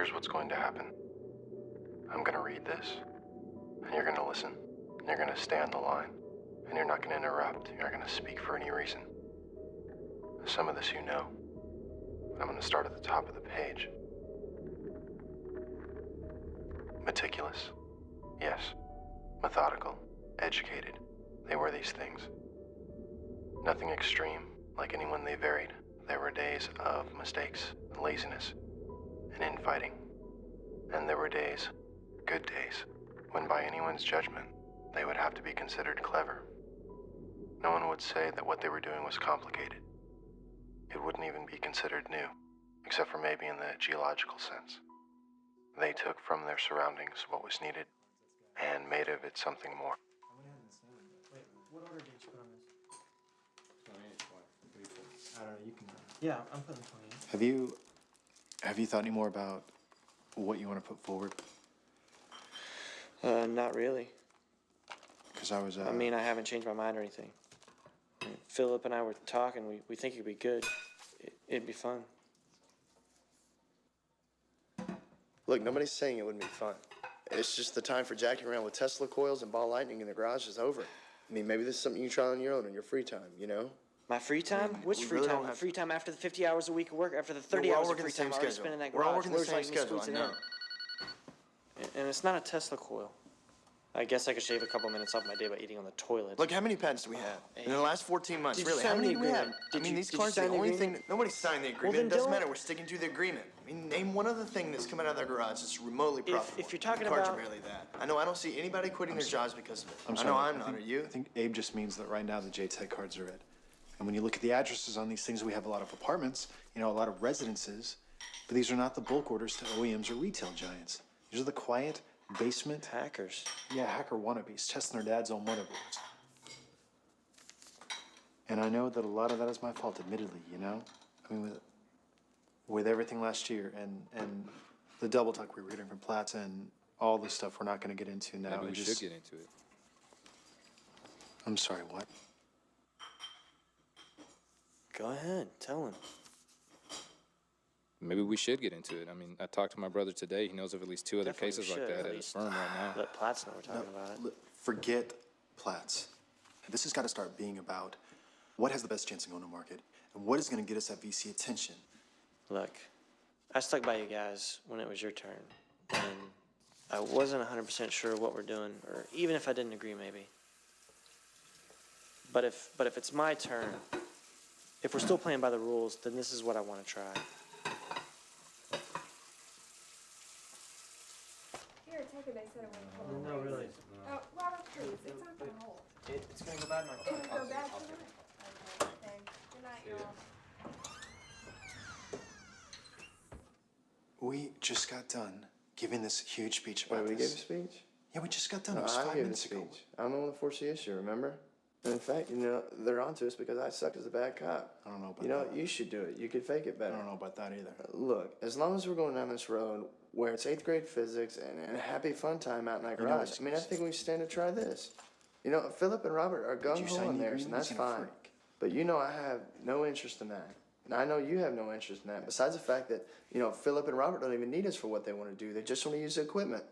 Here's what's going to happen. I'm going to read this, and you're going to listen, and you're going to stay on the line, and you're not going to interrupt. You're not going to speak for any reason. Some of this you know. I'm going to start at the top of the page. Meticulous. Yes. Methodical. Educated. They were these things. Nothing extreme, like anyone they varied. There were days of mistakes, and laziness, and infighting. And there were days, good days, when by anyone's judgment, they would have to be considered clever. No one would say that what they were doing was complicated. It wouldn't even be considered new, except for maybe in the geological sense. They took from their surroundings what was needed and made of it something more. Wait, what order did you put on this? I don't know, you can... Yeah, I'm putting 20 in. Have you thought any more about what you want to put forward? Not really. Because I was, I mean, I haven't changed my mind or anything. I mean, Philip and I were talking, we think it'd be good. It'd be fun. Look, nobody's saying it wouldn't be fun. It's just the time for jacking around with Tesla coils and ball lightning in the garage is over. I mean, maybe this is something you try on your own in your free time, you know? My free time? Which free time? Free time after the 50 hours a week of work, after the 30 hours of free time I already spent in that garage. We're all working the same schedule, I know. And it's not a Tesla coil. I guess I could shave a couple minutes off my day by eating on the toilet. Look, how many patents do we have? In the last 14 months, Did you really? sign How many the do we have? agreement? I mean, these cards are the only thing... Nobody signed the agreement. then It doesn't don't- matter. We're sticking to the agreement. I mean, name one other thing that's coming out of their garage that's remotely profitable. If you're talking the cards about- are barely that. I know I don't see anybody quitting their jobs because of it. I know I'm not. Are you? I think Abe just means that right now the JTech cards are it. And when you look at the addresses on these things, we have a lot of apartments, you know, a lot of residences, but these are not the bulk orders to OEMs or retail giants. These are the quiet basement Hackers. Yeah, hacker wannabes, testing their dad's own motherboards. And I know that a lot of that is my fault, admittedly, you know? I mean, with everything last year and the double talk we were getting from Plaza and all the stuff we're not going to get into now. Maybe we should get into it. I'm sorry, what? Go ahead, tell him. Maybe we should get into it. I mean, I talked to my brother today. He knows of at least 2 other Definitely cases like should, that at at his least. firm right now. Let Platts know we're talking about it. Forget Platts. This has got to start being about what has the best chance of going to market and what is going to get us that VC attention. Look, I stuck by you guys when it was your turn, and I wasn't 100% sure what we're doing, or even if I didn't agree, maybe. But if it's my turn, if we're still playing by the rules, then this is what I want to try. Here, take it. They said it wouldn't hold. No, really. Oh, Robert, please. It's not gonna hold. It's gonna go bad, It's gonna go bad tonight. Okay, thanks. Good night, y'all. We just got done giving this huge speech about Wait, we gave this. a speech? Yeah, we just got done. No, It was I 5 gave a minutes ago. speech. I'm the one that forced the issue, remember? And in fact, you know, they're onto us because I suck as a bad cop. I don't know about You know, that. you should do it. You could fake it I better. don't know about that either. Look, as long as we're going down this road where it's 8th grade physics and a happy fun time out in that You know garage, it's- I mean, I think we stand to try this. You know, Philip and Robert are Did you gung-ho sign on the theirs, and agreement? that's He's a fine. freak. But you know I have no interest in that. And I know you have no interest in that, besides the fact that, you know, Philip and Robert don't even need us for what they want to do. They just want to use the equipment.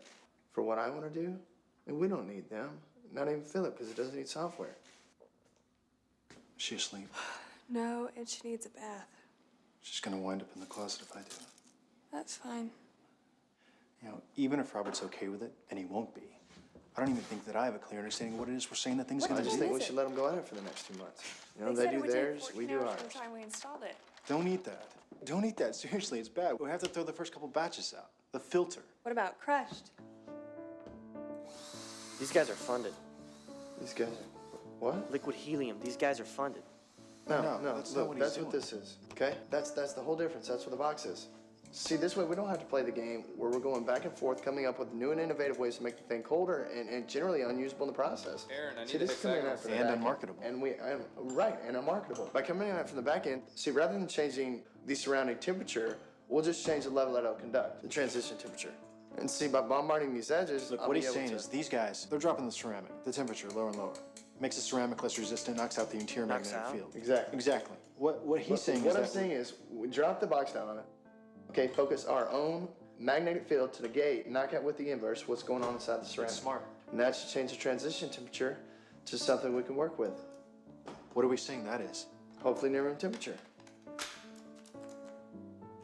For what I want to do, and we don't need them. Not even Philip, because it doesn't need software. Is she asleep? No, and she needs a bath. She's gonna wind up in the closet if I do. That's fine. You know, even if Robert's okay with it, and he won't be, I don't even think that I have a clear understanding of what it is we're saying that thing's What gonna I do. just When think we is should it? let them go at it for the next 2 months. You know, They they said do it would theirs, take we 14 do hours ours. from the time we installed it. Don't eat that. Don't eat that. Seriously, it's bad. We have to throw the first couple batches out. The filter. What about crushed? These guys are funded. These guys, what? Liquid helium. These guys are funded. No, No, that's not look, what he's that's what doing. this is, okay? That's the whole difference. That's what the box is. See, this way we don't have to play the game where we're going back and forth, coming up with new and innovative ways to make the thing colder and generally unusable in the process. Aaron, I need See, to this is fix coming that out from the and back end. unmarketable. And unmarketable. By coming out from the back end, see, rather than changing the surrounding temperature, we'll just change the level that it'll conduct, the transition temperature. And see, by bombarding these edges, Look, I'll what be he's able saying to- is these guys, they're dropping the ceramic, the temperature lower and lower. Makes the ceramic less resistant, knocks out the interior Knocks magnetic out? field. Exactly. Exactly. What he's saying What is I'm that saying is, we drop the box down on it. Okay, focus our own magnetic field to negate, knock out with the inverse what's going on inside the ceramic. Smart. And that should change the transition temperature to something we can work with. What are we saying that is? Hopefully near room temperature.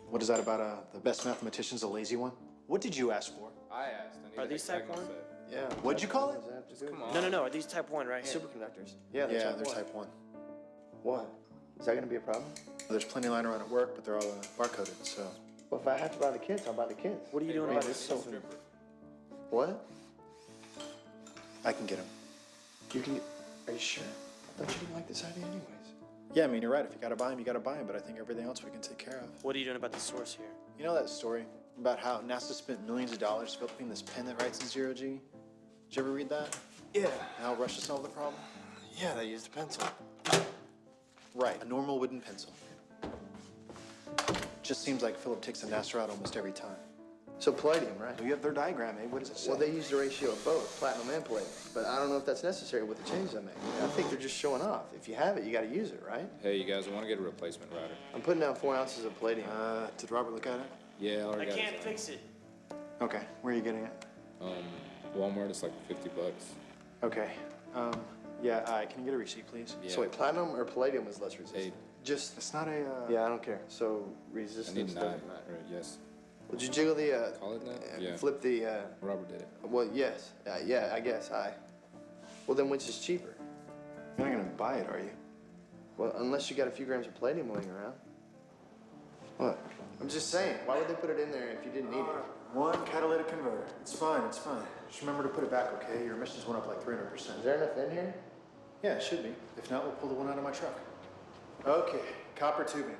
What is that about the best mathematician's a lazy one? What did you ask for? I asked. I need Are a these type hexagonal one? set. Yeah. What'd you call it? Come on. No, are these type 1 right here? Superconductors. Yeah, they're Yeah, type they're one. type 1. What? Is that gonna be a problem? There's plenty lying around at work, but they're all bar-coded, so. Well, if I have to buy the kits, I'll buy the kits. What are you doing Hey, about this this? is something. What? I can get them. You can. Are you sure? I thought you didn't like this idea, anyways. Yeah, I mean, you're right. If you gotta buy them, you gotta buy them, but I think everything else we can take care of. What are you doing about the source here? You know that story about how NASA spent millions of dollars developing this pen that writes in zero G? Did you ever read that? Yeah. And how Russia solved the problem? Yeah, they used a pencil. Right, a normal wooden pencil. Just seems like Philip takes the NASA route almost every time. So palladium, right? Well, you have their diagram, eh? What does it say? Well, they used a ratio of both, platinum and palladium. But I don't know if that's necessary with the changes I make. I think they're just showing off. If you have it, you got to use it, right? Hey, you guys, I want to get a replacement router. I'm putting down 4 ounces of palladium. Did Robert look at it? Yeah, I I already got can't it. fix it. Okay, where are you getting it? Walmart, it's like $50. Okay, can you get a receipt, please? Yeah. So wait, platinum or palladium was less resistant? Hey, Just, it's not a, Yeah, I don't care. So I resistance need a doesn't knife. matter. Or, yes. Would you jiggle the, Call it that? Yeah. flip the, Robert did it. well, yes. Yeah, I guess. Well, then which is cheaper? you're not gonna buy it, are you? Well, unless you got a few grams of palladium laying around. What? I'm just saying, why would they put it in there if you didn't need it? One catalytic converter. It's fine, it's fine. Just remember to put it back, okay? Your emissions went up like 300%. Is there enough in here? Yeah, it should be. If not, we'll pull the one out of my truck. Okay, copper tubing.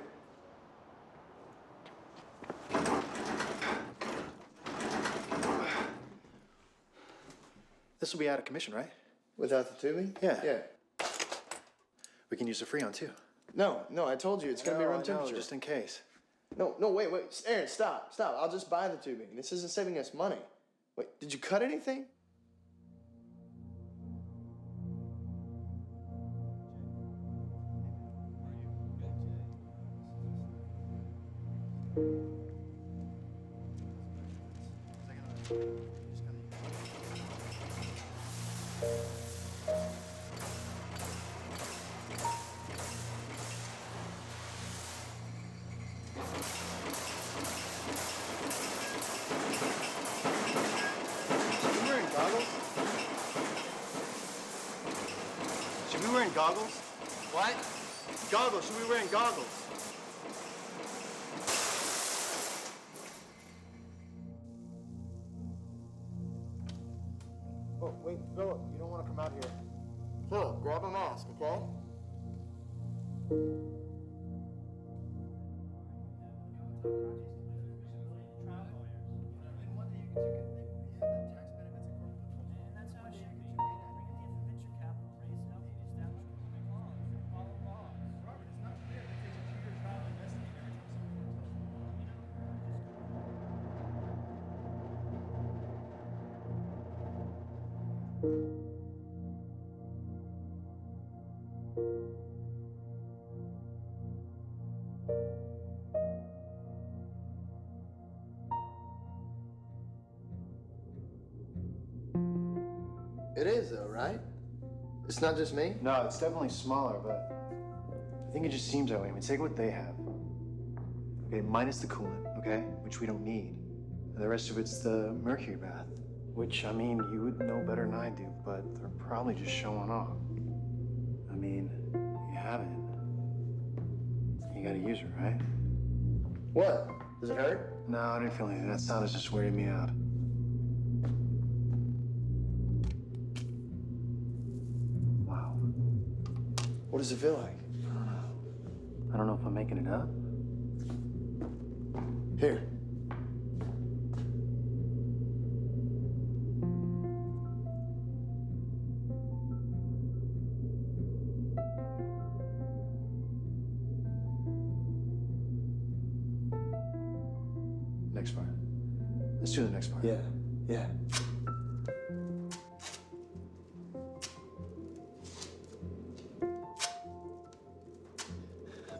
This will be out of commission, right? Without the tubing? Yeah. Yeah. We can use the Freon too. No, I told you, it's gonna be room temperature. just in case. No, wait, Aaron, stop. I'll just buy the tubing. This isn't saving us money. Wait, did you cut anything? You wearing goggles? Should we be wearing goggles? What? Goggles. Should we be wearing goggles? Oh, wait, Philip, you don't want to come out here. Philip, grab a mask, okay? It is, though, right? It's not just me? No, it's definitely smaller, but I think it just seems that way. I mean, take what they have. Okay, minus the coolant, okay? Which we don't need. And the rest of it's the mercury bath. Which, I mean, you would know better than I do, but they're probably just showing off. I mean, you have it. You gotta use it, right? What? Does it hurt? No, I didn't feel anything. That sound is just weirding me out. Wow. What does it feel like? I don't know if I'm making it up. Here. Next part. Let's do the next part. Yeah.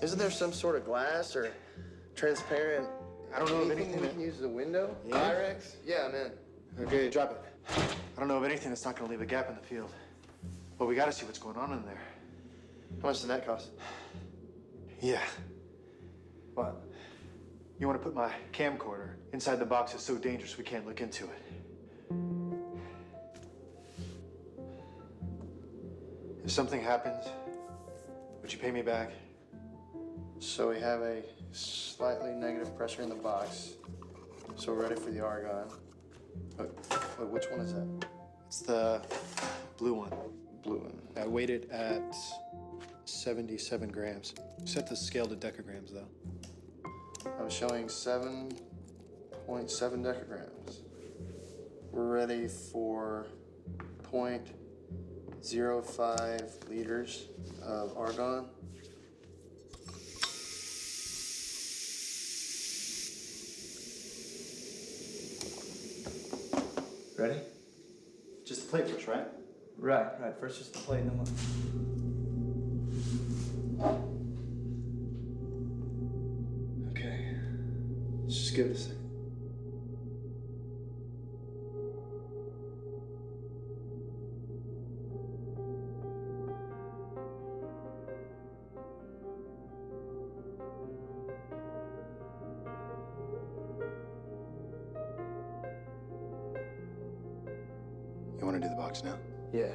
Isn't there some sort of glass or transparent I don't know of Anything anything we that... can use as a window? Yeah? Pyrex? Yeah, I'm in. Okay, drop it. I don't know of anything that's not gonna leave a gap in the field. But we gotta see what's going on in there. How much did that cost? Yeah. What? You wanna put my camcorder inside the box that's so dangerous we can't look into it. If something happens, would you pay me back? So we have a slightly negative pressure in the box. So we're ready for the argon. Wait, which one is that? It's the blue one. Blue one. I weighed it at 77 grams. Set the scale to decagrams, though. I'm showing 7.7 decagrams. We're ready for 0.05 liters of argon. Ready? Just the plate first, right? Right. First just the plate, then Okay. Let's just give it a second. You wanna do the box now? Yeah.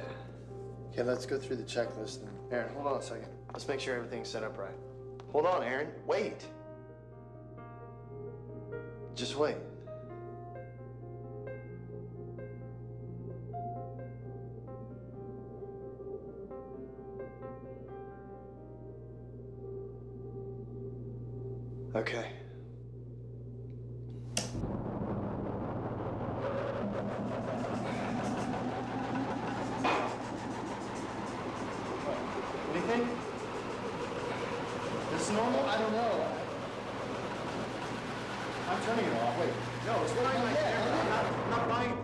Okay, let's go through the checklist then. Aaron, hold on a second. Let's make sure everything's set up right. Hold on, Aaron. Wait. Just wait. Okay. Anything? This normal? I don't know. I'm turning it off. Wait. No, it's running like that. I'm not buying it.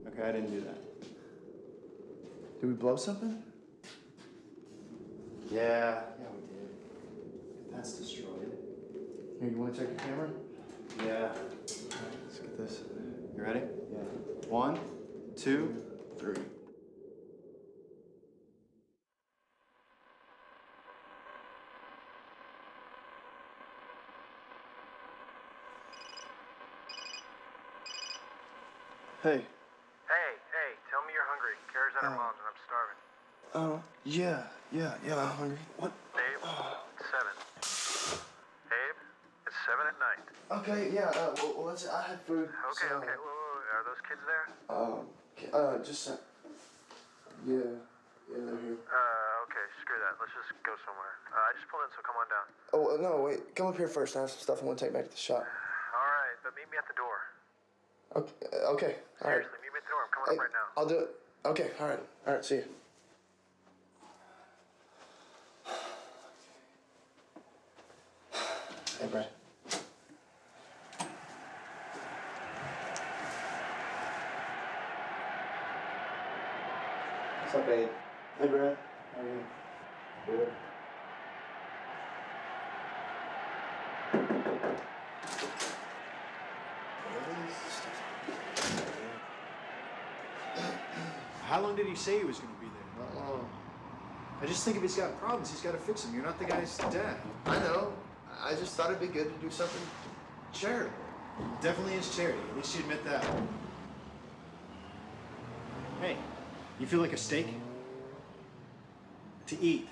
Okay, I didn't do that. Did we blow something? Yeah, we did. That's destroyed. Here, you want to check your camera? Yeah. Let's get this. You ready? Yeah. 1, 2, 3. Hey. Hey, tell me you're hungry. Kara's at her mom's and I'm starving. Yeah, I'm hungry. What? Abe, it's 7. Abe, it's 7 at night. Okay, yeah, well, let's, I had food. Okay, so, okay. Whoa. Are those kids there? Yeah, they're here. Okay, screw that. Let's just go somewhere. I just pulled in, so come on down. Oh, no, wait, come up here first. I have some stuff I want to take back to the shop. All right, but meet me at the door. Okay, all right. Seriously, meet me at the door. I'm coming up right now. I'll do it. Okay, all right, see you. Hey, Brad. What's up, babe? Hey, Brad. How are you? Good. How long did he say he was going to be there? I just think if he's got problems, he's got to fix them. You're not the guy's dad. I know. I just thought it'd be good to do something charitable. Definitely is charity. At least you admit that. Hey, you feel like a steak? To eat.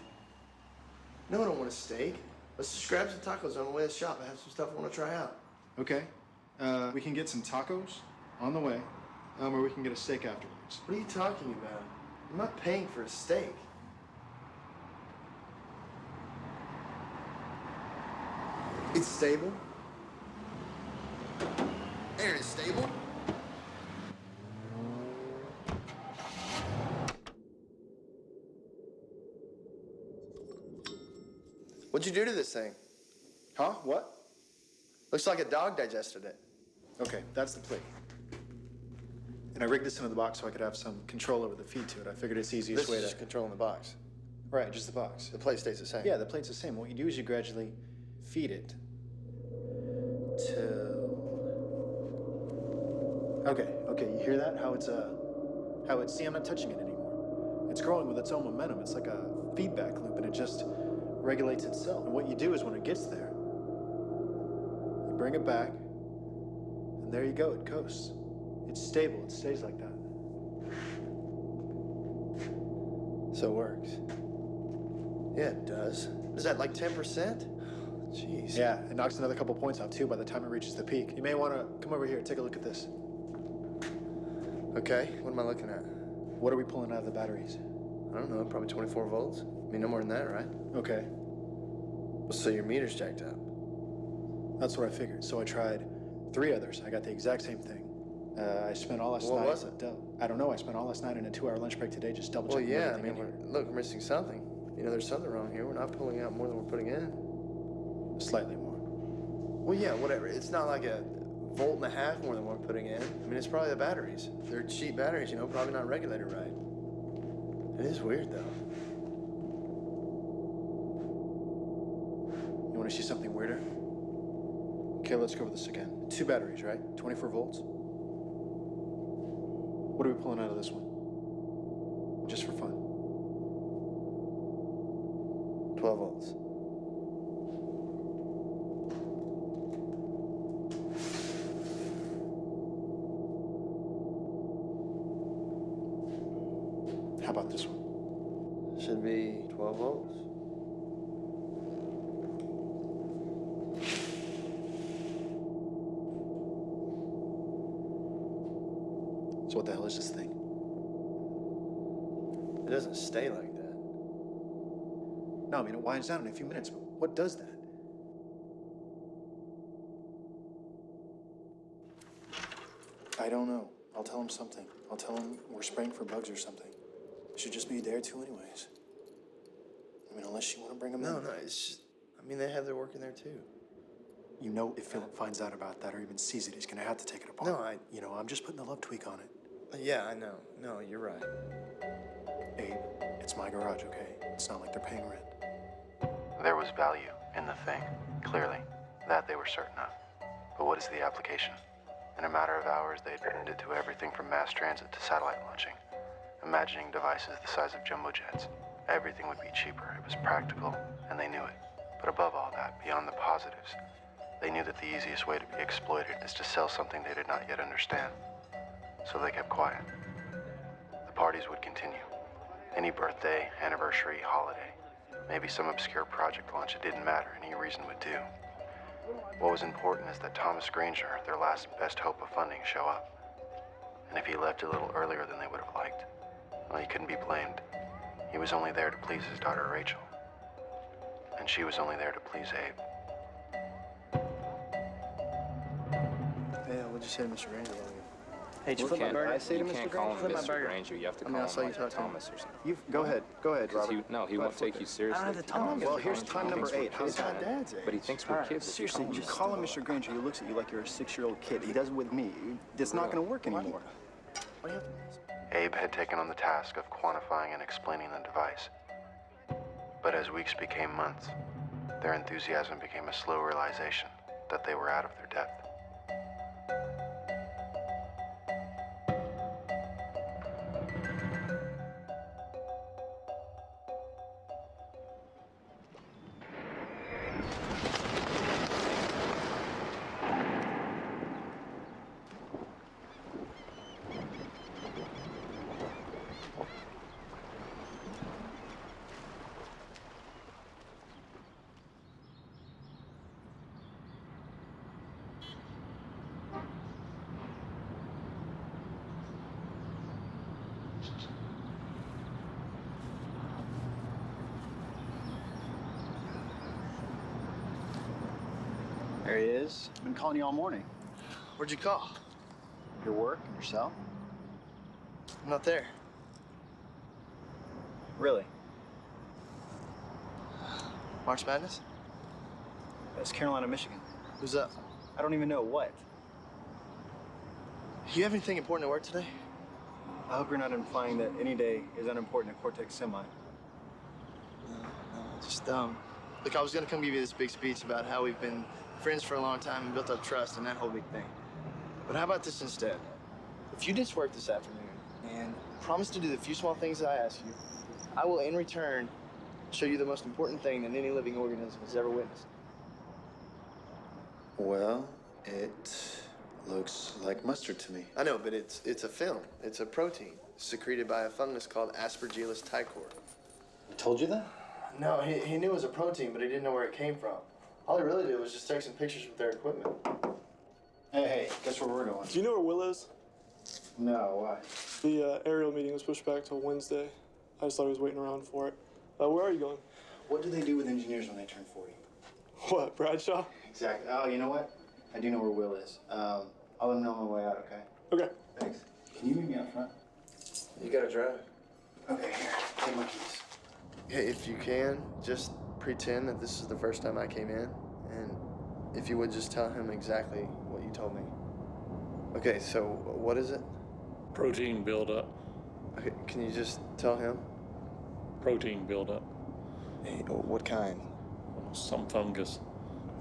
No, I don't want a steak. Let's just grab some tacos on the way to the shop. I have some stuff I want to try out. Okay. We can get some tacos on the way, or we can get a steak afterwards. What are you talking about? I'm not paying for a steak. It's stable. Aaron, it's stable. What'd you do to this thing? Huh? What? Looks like a dog digested it. Okay, that's the plate. And I rigged this into the box so I could have some control over the feed to it. I figured it's the easiest This way is to... just controlling the box. Right, just the box. The plate stays the same. Yeah, the plate's the same. What you do is you gradually feed it Okay, you hear that? How it's, see, I'm not touching it anymore. It's growing with its own momentum. It's like a feedback loop and it just regulates itself. And what you do is when it gets there, you bring it back, and there you go, it coasts. It's stable, it stays like that. So it works. Yeah, it does. Is that like 10%? Jeez. Yeah, it knocks another couple points off too by the time it reaches the peak. You may want to come over here, take a look at this. Okay, what am I looking at? What are we pulling out of the batteries? I don't know, probably 24 volts. I mean, no more than that, right? Okay, So your meter's jacked up. that's what I figured. So I tried 3 others. I got the exact same thing. I spent all last night. What was it? I don't know. I spent all last night in a 2-hour lunch break today just double Well, checking yeah, I everything mean, in here. look, we're missing something. You know, there's something wrong here. We're not pulling out more than we're putting in. Slightly more. Well, yeah, whatever. It's not like a volt and a half more than we're putting in. I mean, it's probably the batteries. They're cheap batteries, you know, probably not regulated right. It is weird, though. You want to see something weirder? Okay, let's go over this again. 2 batteries, right? 24 volts. What are we pulling out of this one? Just for fun. 12 volts. How about this one? Should be 12 volts. So what the hell is this thing? It doesn't stay like that. No, I mean, it winds down in a few minutes, but what does that? I don't know. I'll tell him something. I'll tell him we're spraying for bugs or something. It should just be a day or 2 anyways. I mean, unless you want to bring him in. No, it's just, I mean, they have their work in there, too. You know, if Philip finds out about that or even sees it, he's gonna have to take it apart. No, You know, I'm just putting a love tweak on it. Yeah, I know. No, you're right. Abe, it's my garage, okay? It's not like they're paying rent. There was value in the thing, clearly. That they were certain of. But what is the application? In a matter of hours, they had turned it to everything from mass transit to satellite launching. Imagining devices the size of jumbo jets. Everything would be cheaper. It was practical, and they knew it. But above all that, beyond the positives, they knew that the easiest way to be exploited is to sell something they did not yet understand. So they kept quiet. The parties would continue. Any birthday, anniversary, holiday. Maybe some obscure project launch, it didn't matter. Any reason would do. What was important is that Thomas Granger, their last best hope of funding, show up. And if he left a little earlier than they would have liked, well, he couldn't be blamed. He was only there to please his daughter Rachel. And she was only there to please Abe. Yeah, what'd you say to Mr. Granger? Hey, did you You flip my can't, burger? you can't call him Flip my Mr. burger. Granger. You have to I mean, call I him saw you like talk to him. Thomas or something. You go ahead, 'Cause Robert. he won't take you seriously. I don't have to tell him. Well, here's time number 8. How's How's that? that, Dad's age? But he thinks we're kids. if you Seriously, call him you that. call him Mr. Granger, he looks at you like you're a 6-year-old kid. He does it with me. It's not going to work anymore. Why do you have to... Abe had taken on the task of quantifying and explaining the device. But as weeks became months, their enthusiasm became a slow realization that they were out of their depth. There he is. Been calling you all morning. Where'd you call? Your work and yourself? I'm not there. Really? March Madness? That's Carolina, Michigan. Who's up? I don't even know what. You have anything important at work today? I hope you're not implying that any day is unimportant at Cortex Semi. No, just, look, I was gonna come give you this big speech about how we've been Friends for a long time and built up trust and that whole big thing. But how about this instead? If you ditch work this afternoon and promise to do the few small things that I ask you, I will, in return, show you the most important thing that any living organism has ever witnessed. Well, it looks like mustard to me. I know, but it's a film. It's a protein secreted by a fungus called Aspergillus ticor. I told you that? No, he knew it was a protein, but he didn't know where it came from. All he really did was just take some pictures with their equipment. Hey, guess where we're going? Do you know where Will is? No, why? The aerial meeting was pushed back till Wednesday. I just thought he was waiting around for it. Where are you going? What do they do with engineers when they turn 40? What, Bradshaw? Exactly. Oh, you know what? I do know where Will is. I'll let him know on my way out, okay? Okay. Thanks. Can you meet me out front? You gotta drive. Okay, here. Take my keys. Hey, if you can, just pretend that this is the first time I came in, and if you would just tell him exactly what you told me. Okay, so what is it? Protein buildup. Okay, can you just tell him? Protein buildup. Hey, what kind? Some fungus.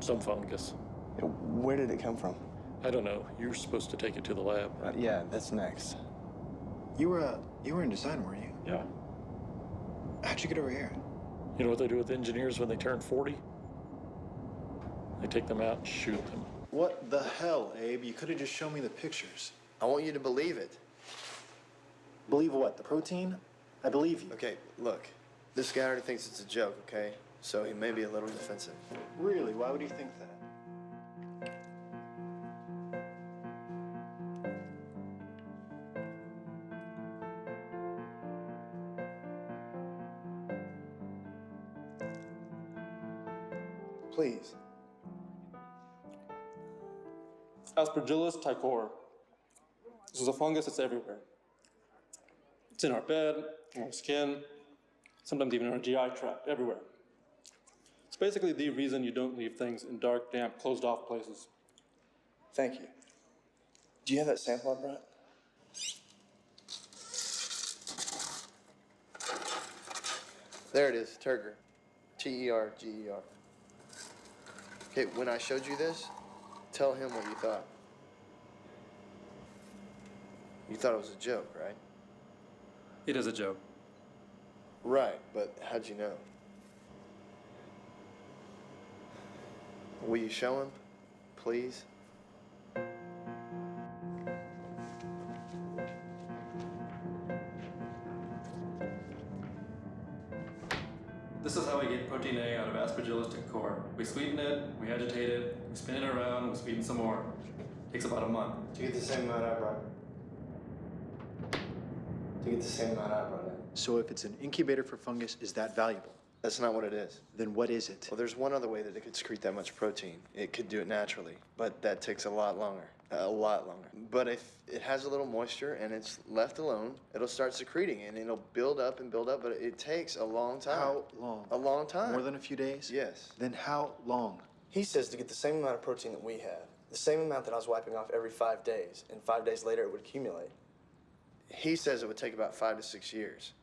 Some fungus. Where did it come from? I don't know. You're supposed to take it to the lab. Yeah, that's next. You were in design, weren't you? Yeah. How'd you get over here? You know what they do with engineers when they turn 40? They take them out and shoot them. What the hell, Abe? You could have just shown me the pictures. I want you to believe it. Believe what? The protein? I believe you. Okay, look. This guy already thinks it's a joke, okay? So he may be a little defensive. Really? Why would you think that? Please. Aspergillus ticor. This is a fungus that's everywhere. It's in our bed, in our skin, sometimes even in our GI tract, everywhere. It's basically the reason you don't leave things in dark, damp, closed-off places. Thank you. Do you have that sample I brought? There it is, Turger. T-E-R-G-E-R. Okay, when I showed you this, tell him what you thought. You thought it was a joke, right? It is a joke. Right, but how'd you know? Will you show him, please? This is how we get protein A out of Aspergillus ticor. We sweeten it, we agitate it, we spin it around, we sweeten some more. Takes about a month. To get the same amount I brought. To get the same amount I brought in. So if it's an incubator for fungus, is that valuable? That's not what it is. Then what is it? Well, there's one other way that it could secrete that much protein. It could do it naturally, but that takes a lot longer. A lot longer. But if it has a little moisture and it's left alone, it'll start secreting and it'll build up and build up, but it takes a long time. How long? A long time. More than a few days? Yes. Then how long? He says to get the same amount of protein that we have, the same amount that I was wiping off every 5 days, and 5 days later it would accumulate. He says it would take about 5 to 6 years.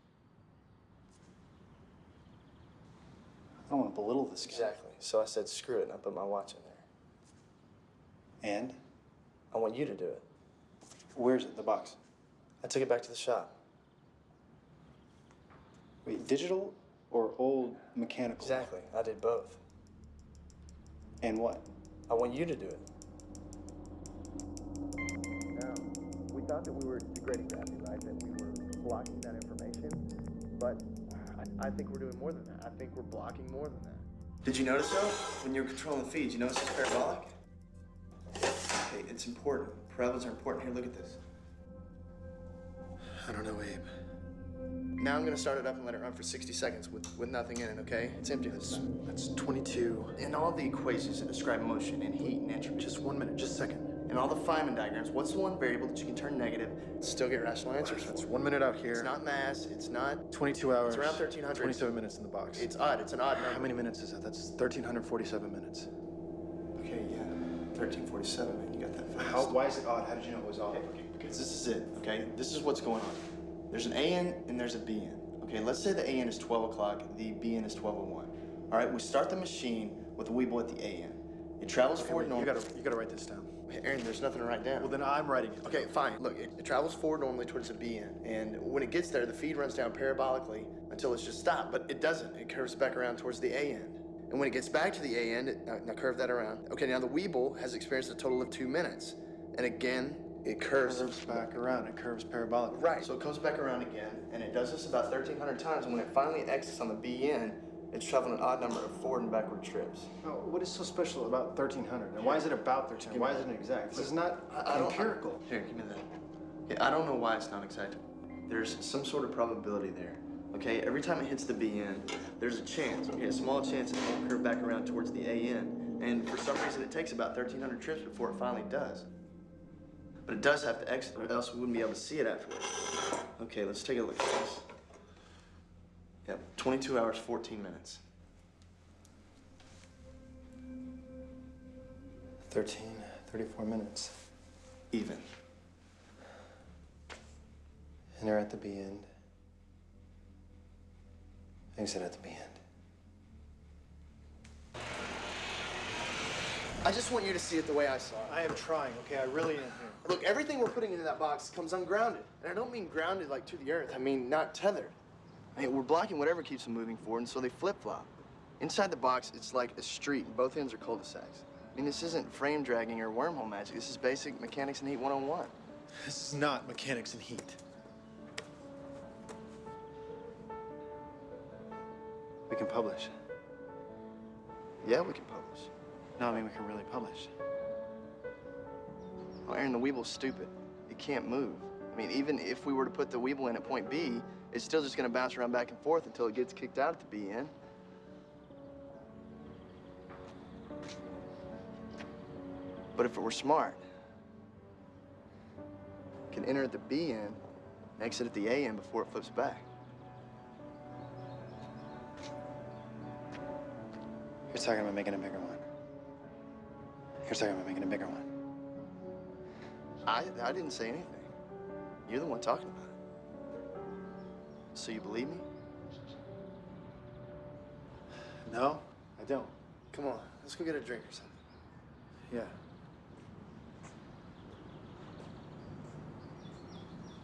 I don't want to belittle this guy. Exactly. So I said, screw it, and I put my watch in there. And? I want you to do it. Where's it? The box? I took it back to the shop. Wait, digital or old mechanical? Exactly. I did both. And what? I want you to do it. Now, we thought that we were degrading gravity, right? That we were blocking that information. But I think we're doing more than that. I think we're blocking more than that. Did you notice, though, when you're controlling the feeds, you notice it's parabolic? Okay, it's important. Parabolas are important. Here, look at this. I don't know, Abe. Now I'm going to start it up and let it run for 60 seconds with nothing in it, okay? It's empty this time. That's 22. And all the equations that describe motion and heat and entropy. Just 1 minute, just a second. And all the Feynman diagrams, what's the one variable that you can turn negative and still get rational answers for? That's 1 minute out here. It's not mass, it's not... 22 hours. It's around 1,300. 27 minutes in the box. It's odd, it's an odd number. How many minutes is that? That's 1,347 minutes. Okay, yeah, 1347, man, you got that fast. Why is it odd? How did you know it was odd? Okay, because this is it, okay? This is what's going on. There's an AN and there's a BN. Okay, let's say the AN is 12 o'clock, the BN is 12:01. All right, we start the machine with the Weeble at the AN. It travels forward Wait, normally. you gotta write this down. Hey, Aaron, there's nothing to write down. Well, then I'm writing it. Okay, fine. Look, it travels forward normally towards the B end, and when it gets there, the feed runs down parabolically until it's just stopped, but it doesn't. It curves back around towards the A end. And when it gets back to the A end, now curve that around. Okay, now the Weeble has experienced a total of 2 minutes. And again, it curves. It curves back around. It curves parabolically. Right, so it comes back around again, and it does this about 1,300 times, and when it finally exits on the B end, it's traveling an odd number of forward and backward trips. Oh, what is so special about 1,300? And why is it about 1,300? Why isn't it exact? This is not empirical. Here, give me that. Yeah, I don't know why it's not exact. There's some sort of probability there. Okay, every time it hits the B end, there's a chance, okay, a small chance it won't curve back around towards the A end. And for some reason, it takes about 1,300 trips before it finally does. But it does have to exit, or else we wouldn't be able to see it afterwards. Okay, let's take a look at this. Yep, 22 hours, 14 minutes. 34 minutes. Even. And they're at the B end. Exit at the B end. I just want you to see it the way I saw it. I am trying, okay? I really am here. Look, everything we're putting into that box comes ungrounded. And I don't mean grounded like to the earth. I mean not tethered. I mean, we're blocking whatever keeps them moving forward, and so they flip-flop. Inside the box, it's like a street, and both ends are cul-de-sacs. I mean, this isn't frame dragging or wormhole magic. This is basic mechanics and heat 101. This is not mechanics and heat. We can publish. Yeah, we can publish. No, I mean, we can really publish. Well, Aaron, the Weeble's stupid. It can't move. I mean, even if we were to put the Weeble in at point B, it's still just gonna bounce around back and forth until it gets kicked out at the B end. But if it were smart, it can enter at the B end and exit at the A end before it flips back. You're talking about making a bigger one. You're talking about making a bigger one. I didn't say anything. You're the one talking about it. So you believe me? No, I don't. Come on, let's go get a drink or something. Yeah.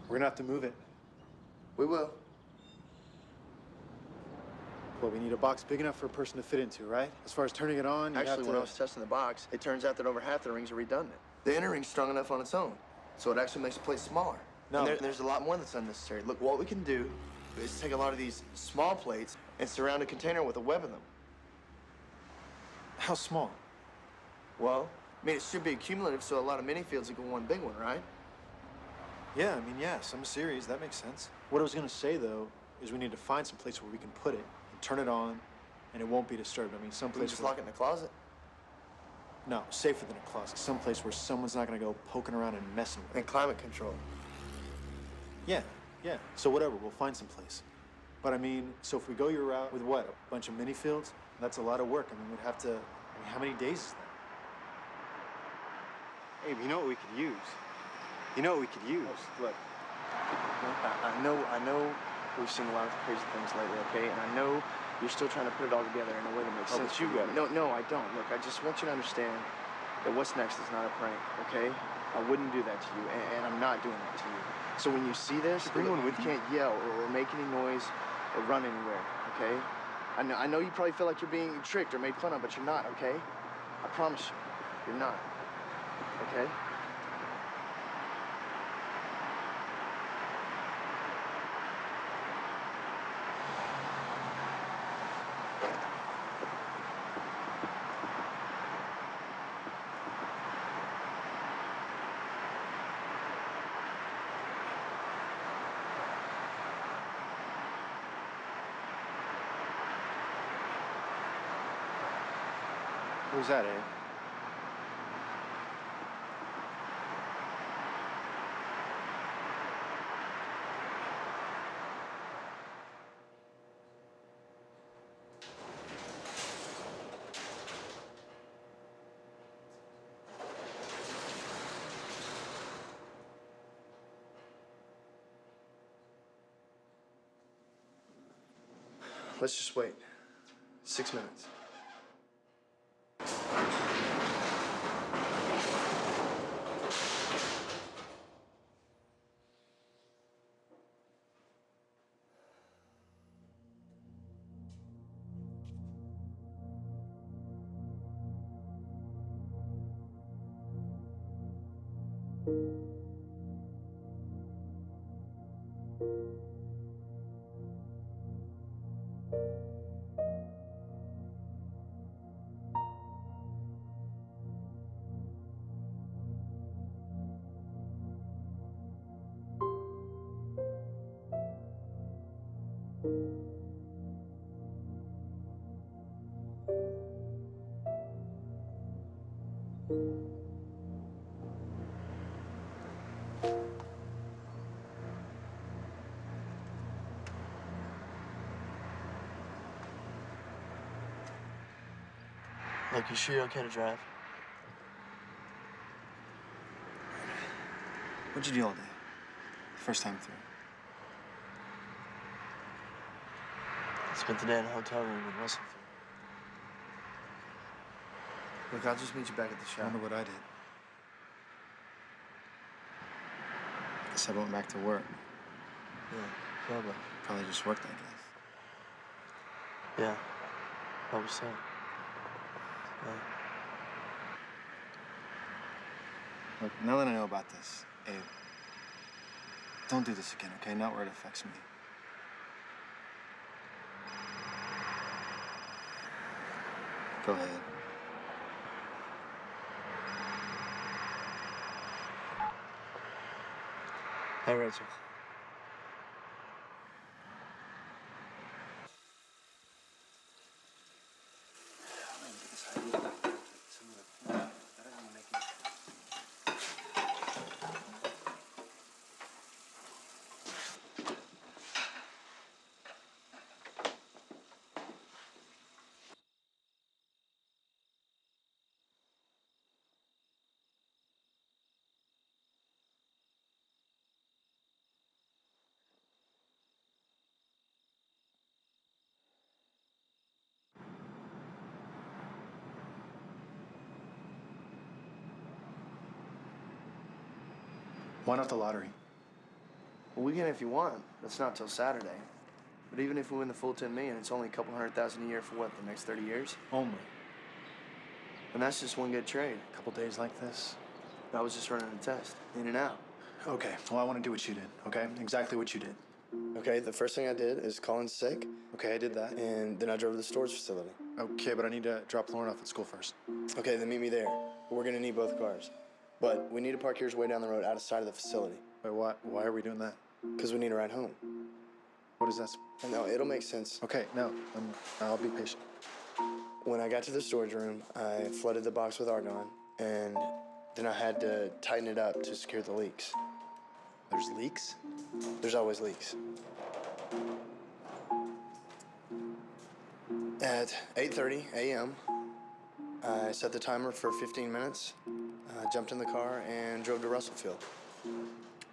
We're gonna have to move it. We will. Well, we need a box big enough for a person to fit into, right? As far as turning it on, you have Actually, to... when I was testing the box, it turns out that over half the rings are redundant. The inner ring's strong enough on its own, so it actually makes the plate smaller. No. And there's a lot more that's unnecessary. Look, what we can do is take a lot of these small plates and surround a container with a web of them. How small? Well, I mean, it should be accumulative, so a lot of mini fields equal one big one, right? Yeah, I mean, yeah, some series, that makes sense. What I was gonna say, though, is we need to find some place where we can put it, and turn it on, and it won't be disturbed. I mean, some We can place just where... lock it in the closet. No, safer than a closet. Some place where someone's not gonna go poking around and messing with it. And climate control. Yeah, yeah. So whatever, we'll find some place. But I mean, so if we go your route with what? A bunch of mini fields? That's a lot of work. I mean, we'd have to... I mean, how many days is that? Abe, you know what we could use? You know what we could use? Look, I know we've seen a lot of crazy things lately, okay? And I know you're still trying to put it all together in a way that makes sense. but you got it. No, I don't. Look, I just want you to understand that what's next is not a prank, okay? I wouldn't do that to you, and I'm not doing that to you. So when you see this, Bring one with you you. can't yell or make any noise or run anywhere, okay? I know you probably feel like you're being tricked or made fun of, but you're not, okay? I promise you, you're not, okay? what was that, Abe? Let's just wait. 6 minutes. Look, you sure you're okay to drive? What'd you do all day? First time through. I spent the day in a hotel room in Russellville. Look, I'll just meet you back at the I shop. wonder what I did. Guess I went back to work. Yeah, probably. Probably just worked, I guess. Yeah, probably so. Yeah. Look, now that I know about this, Abe, don't do this again, okay? Not where it affects me. Go ahead. Hey, Rachel. Why not the lottery? Well, we can if you want. That's not till Saturday. But even if we win the full 10 million, it's only a couple $100,000 a year for what, the next 30 years? Only. And that's just one good trade. A couple days like this. I was just running a test, in and out. Okay, well, I want to do what you did, okay? Exactly what you did. Okay, the first thing I did is call in sick, Okay, I did that. and then I drove to the storage facility. Okay, but I need to drop Lauren off at school first. Okay, then meet me there. We're gonna need both cars. But we need to park yours way down the road out of sight of the facility. Wait, why are we doing that? Because we need a ride home. What is that? No, it'll make sense. Okay, no, I'll be patient. When I got to the storage room, I flooded the box with argon, and then I had to tighten it up to secure the leaks. There's leaks? There's always leaks. At 8:30 a.m., I set the timer for 15 minutes, jumped in the car, and drove to Russellfield.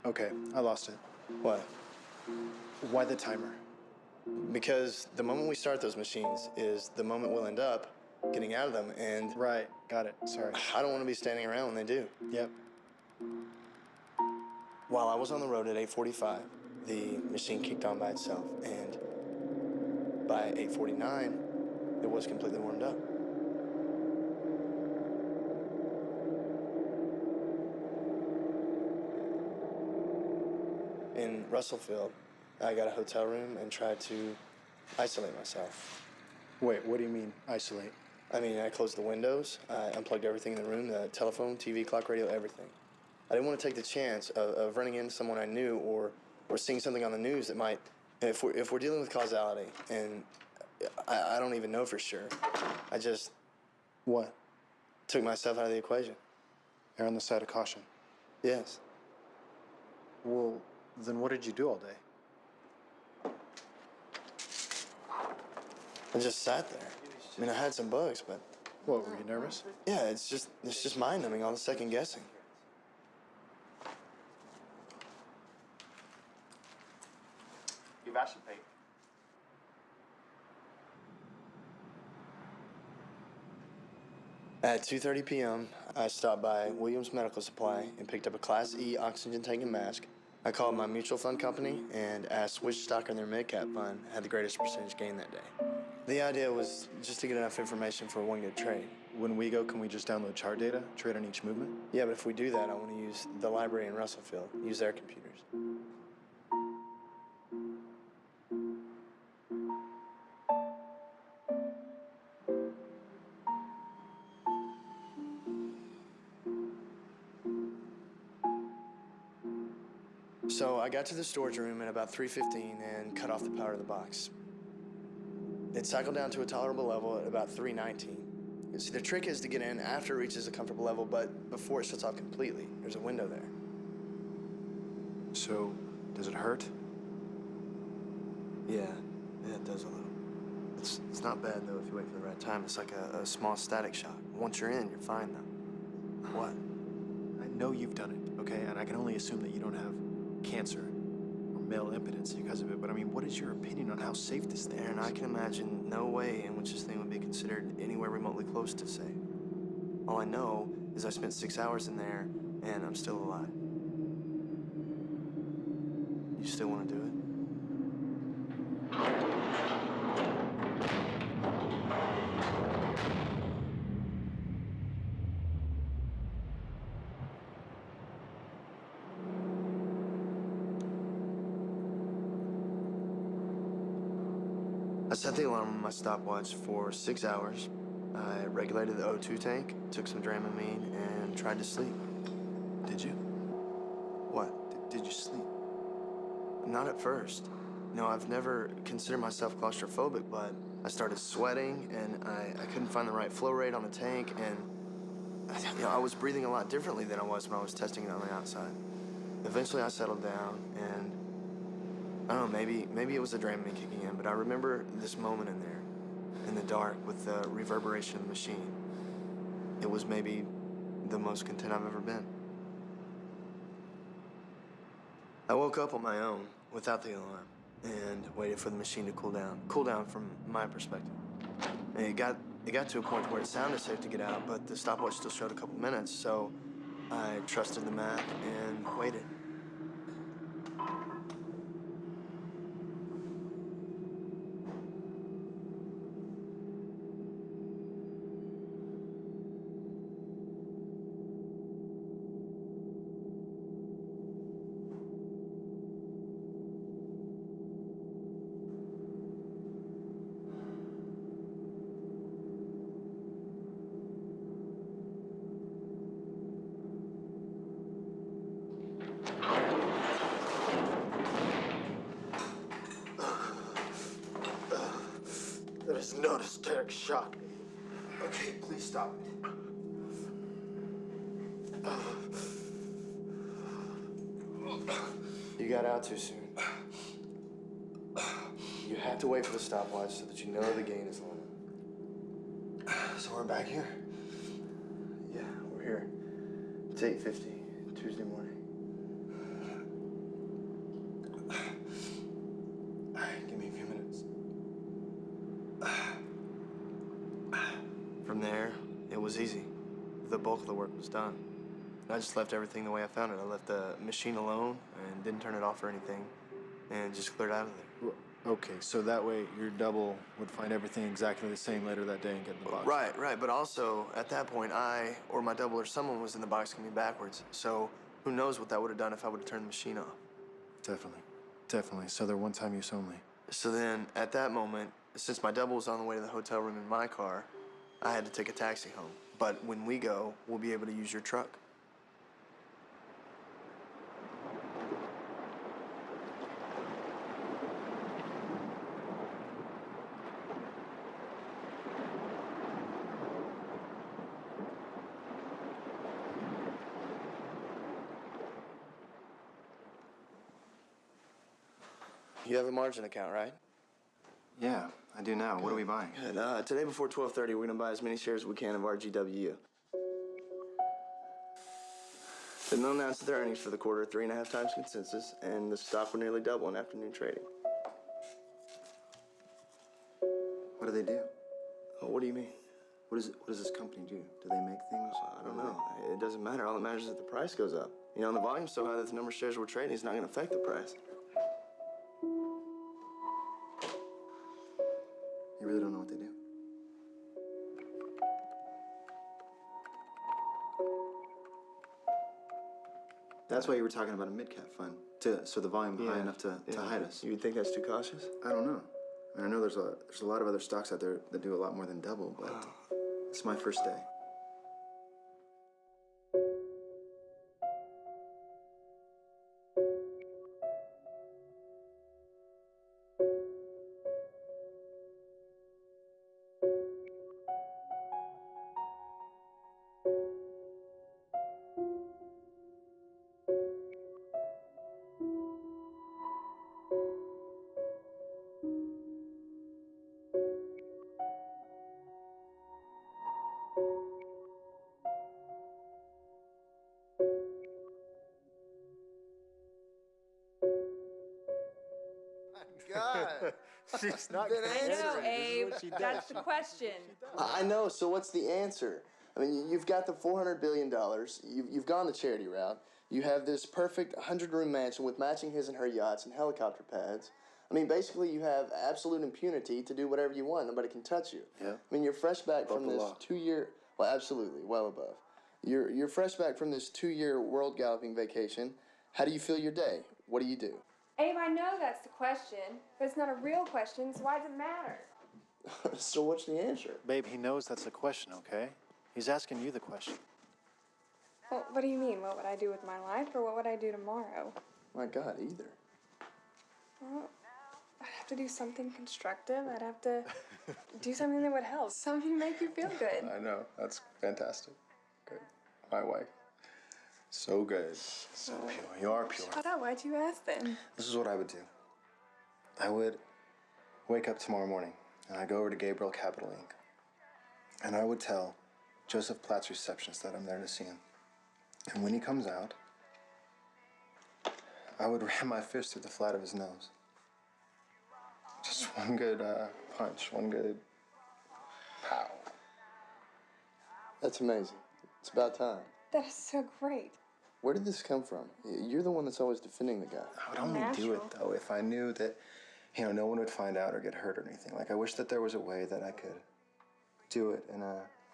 Okay, I lost it. What? Why the timer? Because the moment we start those machines is the moment we'll end up getting out of them, and Right, got it. Sorry. I don't want to be standing around when they do. Yep. While I was on the road at 8:45, the machine kicked on by itself, and by 8:49, it was completely warmed up. In Russellfield, I got a hotel room and tried to isolate myself. Wait, what do you mean, isolate? I mean, I closed the windows, I unplugged everything in the room, the telephone, TV, clock, radio, everything. I didn't want to take the chance of running into someone I knew or seeing something on the news that might, if we're dealing with causality, and I don't even know for sure, I just What? took myself out of the equation. Err on the side of caution. Yes. Well, then what did you do all day? I just sat there. I mean, I had some bugs, but What, were you nervous? yeah, it's just mind-numbing, all the second guessing. You've actually paid. At 2:30 p.m., I stopped by Williams Medical Supply and picked up a Class E oxygen tank and mask. I called my mutual fund company and asked which stock in their mid-cap fund had the greatest percentage gain that day. The idea was just to get enough information for one good trade. When we go, can we just download chart data, trade on each movement? Yeah, but if we do that, I want to use the library in Russellfield, use their computers. So I got to the storage room at about 3:15 and cut off the power to the box. It cycled down to a tolerable level at about 3:19. You see, the trick is to get in after it reaches a comfortable level, but before it shuts off completely. There's a window there. So, does it hurt? Yeah, it does a little. It's not bad, though, if you wait for the right time. It's like a small static shock. Once you're in, you're fine, though. What? I know you've done it, okay? And I can only assume that you don't have cancer or male impotence because of it. But I mean, what is your opinion on how safe this thing Aaron, is? I can imagine no way in which this thing would be considered anywhere remotely close to safe. All I know is I spent 6 hours in there, and I'm still alive. You still want to do it? I set the alarm on my stopwatch for 6 hours. I regulated the O2 tank, took some Dramamine, and tried to sleep. Did you? What? Did you sleep? Not at first. No, I've never considered myself claustrophobic, but I started sweating, and I couldn't find the right flow rate on the tank, and I was breathing a lot differently than I was when I was testing it on the outside. Eventually, I settled down, and I don't know, maybe it was the Dramamine kicking in, but I remember this moment in there, in the dark, with the reverberation of the machine. It was maybe the most content I've ever been. I woke up on my own, without the alarm, and waited for the machine to cool down. Cool down from my perspective. And it got to a point where it sounded safe to get out, but the stopwatch still showed a couple minutes, so I trusted the math and waited. That is not a static shock. Okay, please stop it. You got out too soon. You have to wait for the stopwatch so that you know the gain is low. So we're back here? Yeah, we're here. It's 8:50, Tuesday morning. Give me a few minutes. From there, it was easy. The bulk of the work was done. I just left everything the way I found it. I left the machine alone and didn't turn it off or anything, and just cleared out of there. Okay, so that way your double would find everything exactly the same later that day and get in the box. Right. But also, at that point, I or my double or someone was in the box coming backwards. So who knows what that would have done if I would have turned the machine off. Definitely. So they're one-time use only. So then, at that moment, since my double was on the way to the hotel room in my car, I had to take a taxi home. But when we go, we'll be able to use your truck. You have a margin account, right? Yeah, I do now. What are we buying? Good. Today before 12:30, we're gonna buy as many shares as we can of RGWU. Then they'll announce their earnings for the quarter, 3.5 times consensus, and the stock will nearly double in afternoon trading. What do they do? What do you mean? What does this company do? Do they make things? I don't know. It doesn't matter. All that matters is that the price goes up. You know, and the volume's so high that the number of shares we're trading is not gonna affect the price. You really don't know what they do? That's why you were talking about a mid-cap fund, so the volume high enough to hide us. You would think that's too cautious? I don't know. I mean, I know there's a lot of other stocks out there that do a lot more than double, but it's my first day. She's not Then gonna I answer know, answer it. This is Abe. what she does. That's the question. I know, so what's the answer? I mean, you've got the $400 billion. You've gone the charity route. You have this perfect 100-room mansion with matching his and her yachts and helicopter pads. I mean, basically, you have absolute impunity to do whatever you want. Nobody can touch you. Yeah. I mean, you're fresh back Above from the this law. 2-year, well, absolutely, well above. You're fresh back from this 2-year world galloping vacation. How do you feel your day? What do you do? Abe, I know that's the question, but it's not a real question, so why does it matter? So what's the answer? Babe, he knows that's the question, okay? He's asking you the question. Well, what do you mean? What would I do with my life, or what would I do tomorrow? My God, either. Well, I'd have to do something constructive. I'd have to do something that would help. Something to make you feel good. I know. That's fantastic. Good. My wife. So good. So pure. You are pure. Shut up. Why'd you ask then? This is what I would do. I would wake up tomorrow morning and I'd go over to Gabriel Capital Inc. And I would tell Joseph Platt's receptionist that I'm there to see him. And when he comes out, I would ram my fist through the flat of his nose. Just one good punch, one good pow. That's amazing. It's about time. That is so great. Where did this come from? You're the one that's always defending the guy. I would only do it, though, if I knew that, no one would find out or get hurt or anything. Like, I wish that there was a way that I could do it and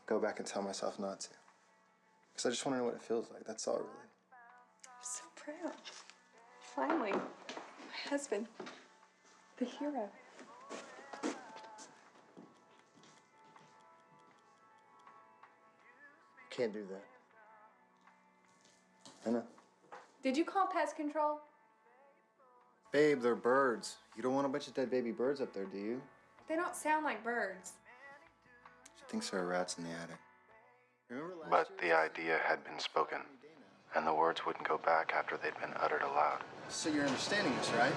go back and tell myself not to. Because I just want to know what it feels like. That's all, really. I'm so proud. Finally, my husband, the hero. Can't do that. I know. Did you call pest control? Babe, they're birds. You don't want a bunch of dead baby birds up there, do you? They don't sound like birds. She thinks there are rats in the attic. But the idea had been spoken, and the words wouldn't go back after they'd been uttered aloud. So you're understanding this, right?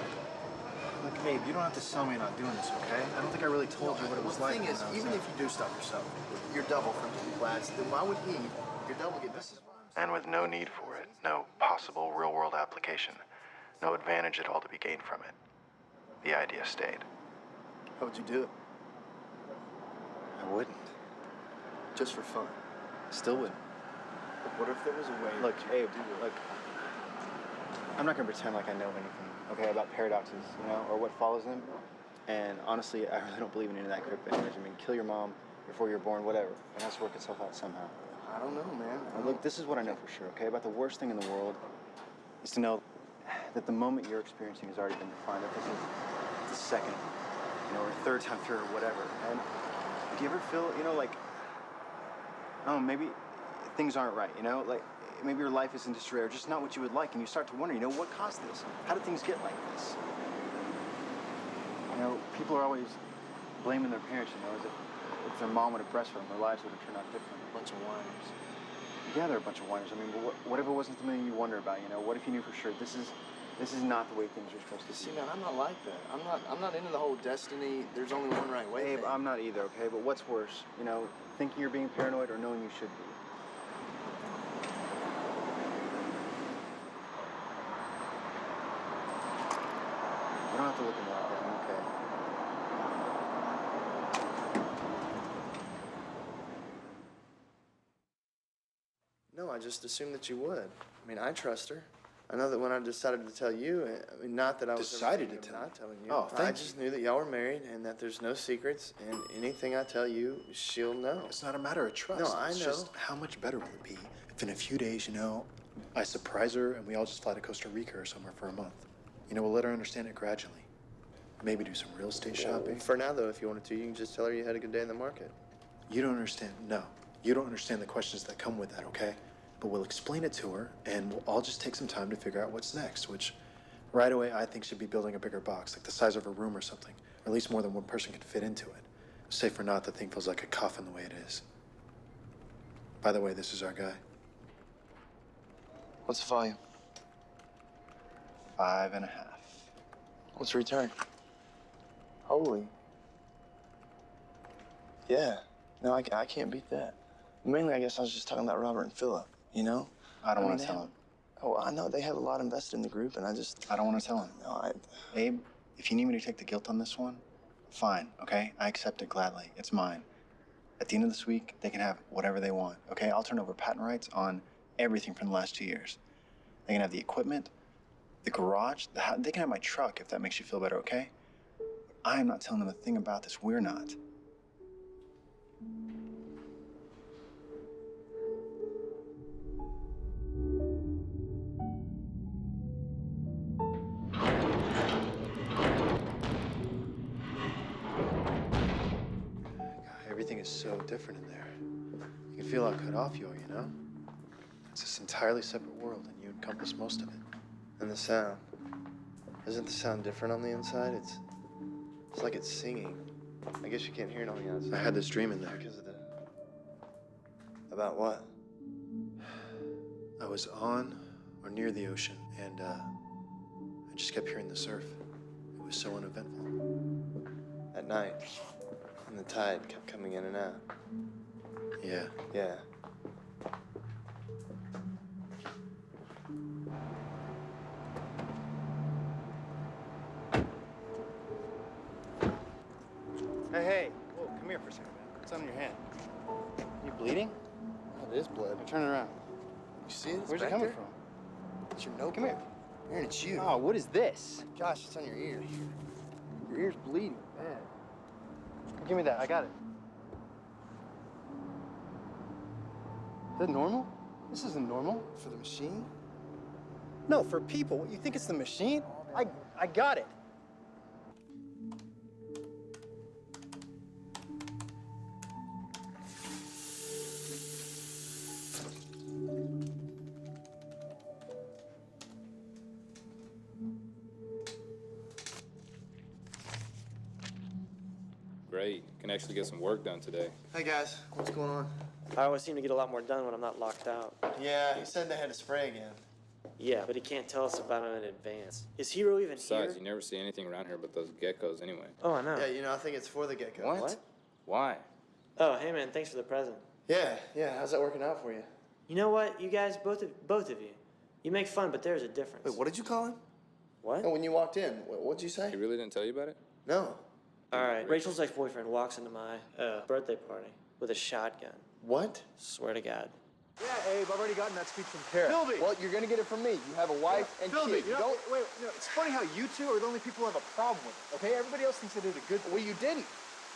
Look, Abe, you don't have to sell me not doing this, okay? I don't think I really told you what it was like. The thing is, even if you do stuff yourself, you're double from Platts, then why would he, your double, get this? And with no need for it, no possible real-world application, no advantage at all to be gained from it, the idea stayed. How would you do it? I wouldn't. Just for fun. Still wouldn't. What if there was a way? Look, Abe, look. I'm not gonna pretend like I know anything, okay, about paradoxes, or what follows them. And honestly, I really don't believe in any of that crap anyways. I mean, kill your mom before you're born, whatever. It has to work itself out somehow. I don't know, man. And look, this is what I know for sure, okay? About the worst thing in the world is to know that the moment you're experiencing has already been defined. That this is the second, or third time through or whatever. And do you ever feel, like, oh, maybe things aren't right, like maybe your life is in disarray or just not what you would like, and you start to wonder, what caused this? How did things get like this? People are always blaming their parents, as if their mom would have breastfed them, their lives would have turned out different. A bunch of whiners. Yeah, they're a bunch of whiners. I mean, but what if it wasn't something you wonder about, What if you knew for sure this is not the way things are supposed to be? See, man, I'm not like that. I'm not into the whole destiny, there's only one right way Abe, thing. I'm not either, okay? But what's worse, thinking you're being paranoid or knowing you should be? You don't have to look at me like that, I'm okay. No, I just assumed that you would. I mean, I trust her. I know that when I decided to tell you, I mean, not that I was Decided to ever tell not me? telling you. Oh, I thank just knew that y'all were married and that there's no secrets, and anything I tell you, she'll know. It's not a matter of trust. No, I It's know. just how much better will it be if in a few days, I surprise her and we all just fly to Costa Rica or somewhere for a month. We'll let her understand it gradually. Maybe do some real estate shopping. For now, though, if you wanted to, you can just tell her you had a good day in the market. You don't understand. No. You don't understand the questions that come with that, okay? But we'll explain it to her, and we'll all just take some time to figure out what's next, which right away I think should be building a bigger box, like the size of a room or something, or at least more than one person can fit into it. Safe or not, the thing feels like a coffin the way it is. By the way, this is our guy. What's the volume? 5.5. What's the return? Holy. Yeah. No, I can't beat that. Mainly, I guess I was just talking about Robert and Philip, I don't want to tell him. Oh, I know. They have a lot invested in the group, and I don't I don't want to tell him. No, Abe, if you need me to take the guilt on this one, Fine, okay? I accept it gladly. It's mine. At the end of this week, they can have whatever they want, okay? I'll turn over patent rights on everything from the last 2 years. They can have the equipment, the garage, they can have my truck if that makes you feel better, okay? I am not telling them a thing about this. We're not. God, everything is so different in there. You can feel how cut off you are, you know? It's this entirely separate world, and you encompass most of it. And the sound. Isn't the sound different on the inside? It's like it's singing. I guess you can't hear it on the outside. I had this dream in there. Because of the... About what? I was on or near the ocean, and I just kept hearing the surf. It was so uneventful. At night. And the tide kept coming in and out. Yeah. Yeah. Hey, whoa, come here for a second, man. What's on your hand? You bleeding? Oh, it is blood. Now turn it around. You see it? It's Where's it back coming there? from? It's your notebook. Come here. Aaron, it's you. Oh, what is this? Gosh, it's on your ear. Your ear's bleeding, man. Give me that, I got it. Is that normal? This isn't normal. For the machine? No, for people. What, you think it's the machine? I got it. Great. Can actually get some work done today. Hey, guys. What's going on? I always seem to get a lot more done when I'm not locked out. Yeah, he said they had to spray again. Yeah, but he can't tell us about it in advance. Is Hero even Besides, here? you never see anything around here but those geckos anyway. Oh, I know. Yeah, you know, I think it's for the gecko. What? Why? Oh, hey man, thanks for the present. Yeah. How's that working out for you? You know what, you guys, both of you, you make fun, but there's a difference. Wait, what did you call him? What? Oh, when you walked in, what'd you say? He really didn't tell you about it? No. All right, Rachel's ex-boyfriend walks into my birthday party with a shotgun. What? Swear to God. Yeah, Abe, I've already gotten that speech from Kara. Philby! Well, you're gonna get it from me. You have a wife and Philby, kid. you know, wait, it's funny how you two are the only people who have a problem with it, okay? Everybody else thinks they did a good thing. Well, you didn't.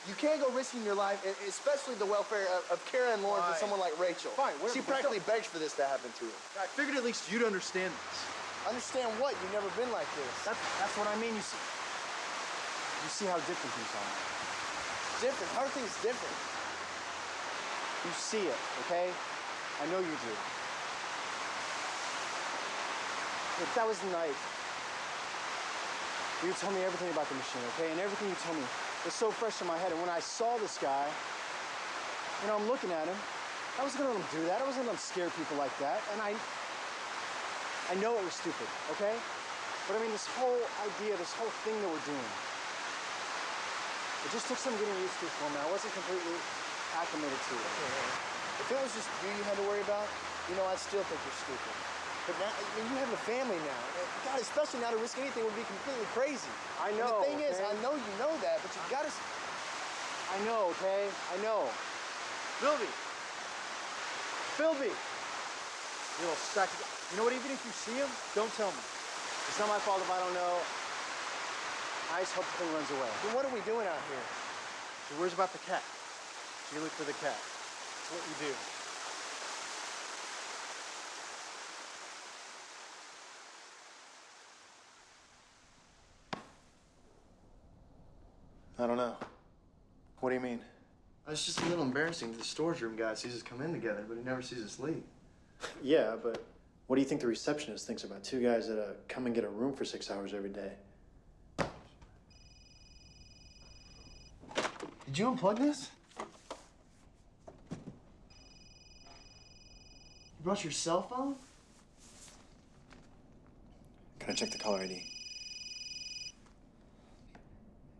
You can't go risking your life, especially the welfare of Kara and Lawrence and someone like Rachel. Fine, whatever, She but practically begs for this to happen to her. I figured at least you'd understand this. Understand what? You've never been like this. That's what I mean. You see how different things are. Different. How are things different? You see it, okay? I know you do. Look, that was the night. You told me everything about the machine, okay? And everything you told me was so fresh in my head. And when I saw this guy, you know, I'm looking at him. I wasn't gonna let him do that. I wasn't gonna let him scare people like that. And I know it was stupid, okay? But I mean, this whole idea, this whole thing that we're doing, it just took some getting used to for me. I wasn't completely acclimated to it. If it was just you had to worry about, you know, I still think you're stupid. But now, I mean, you have a family now. God, especially now to risk anything would be completely crazy. I And know, the thing is, okay? I know you know that, but you gotta... I know, okay? I know. Philby! Philby! You little sack of... You know what, even if you see him, don't tell me. It's not my fault if I don't know. I just hope the thing runs away. Then what are we doing out here? She worries about the cat. So you look for the cat. That's what you do. I don't know. What do you mean? It's just a little embarrassing. The storage room guy sees us come in together, but he never sees us leave. Yeah, but what do you think the receptionist thinks about two guys that come and get a room for 6 hours every day? Did you unplug this? You brought your cell phone? Can I check the caller ID?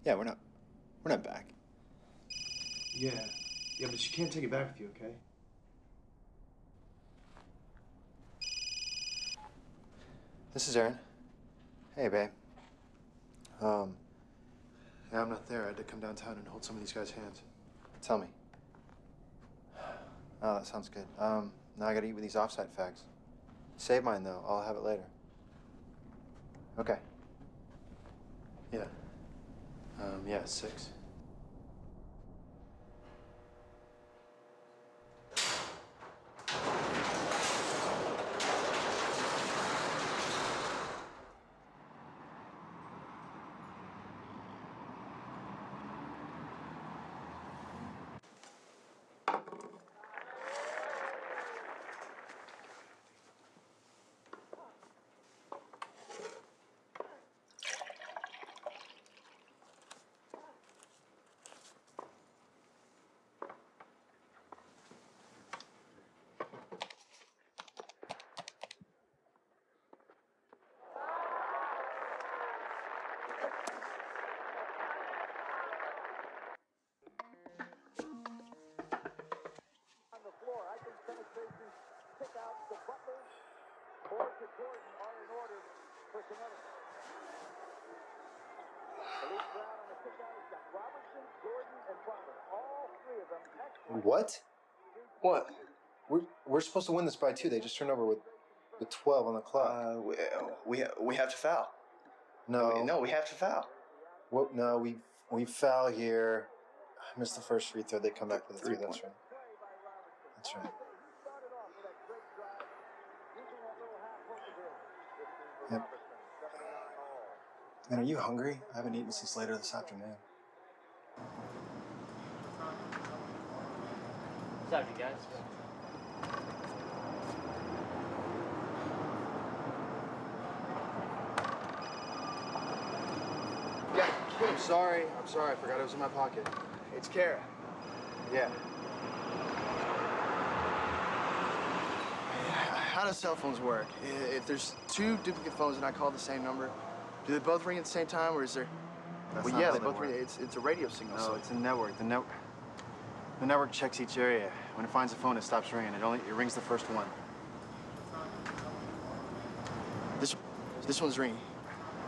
Yeah, we're not back. Yeah, but you can't take it back with you, okay? This is Aaron. Hey, babe. Yeah, I'm not there. I had to come downtown and hold some of these guys' hands. Tell me. Oh, that sounds good. Now I gotta eat with these offsite fags. Save mine, though. I'll have it later. Okay. Yeah. Yeah, it's 6. What? What? We're supposed to win this by 2. They just turned over with 12 on the clock. We have to foul. No. No, we have to foul. Well, no, we foul here. I missed the first free throw. They come back with a 3. That's right. That's right. Yep. Man, are you hungry? I haven't eaten since later this afternoon. What's up, you guys? Yeah, I'm sorry. I forgot it was in my pocket. It's Kara. Yeah. How do cell phones work? If there's 2 duplicate phones and I call the same number, do they both ring at the same time, or is there? That's Well, not yeah, how they they both work. ring. It's a radio signal. No, So it's a network. The network checks each area. When it finds a phone, it stops ringing. It rings the first one. this one's ringing.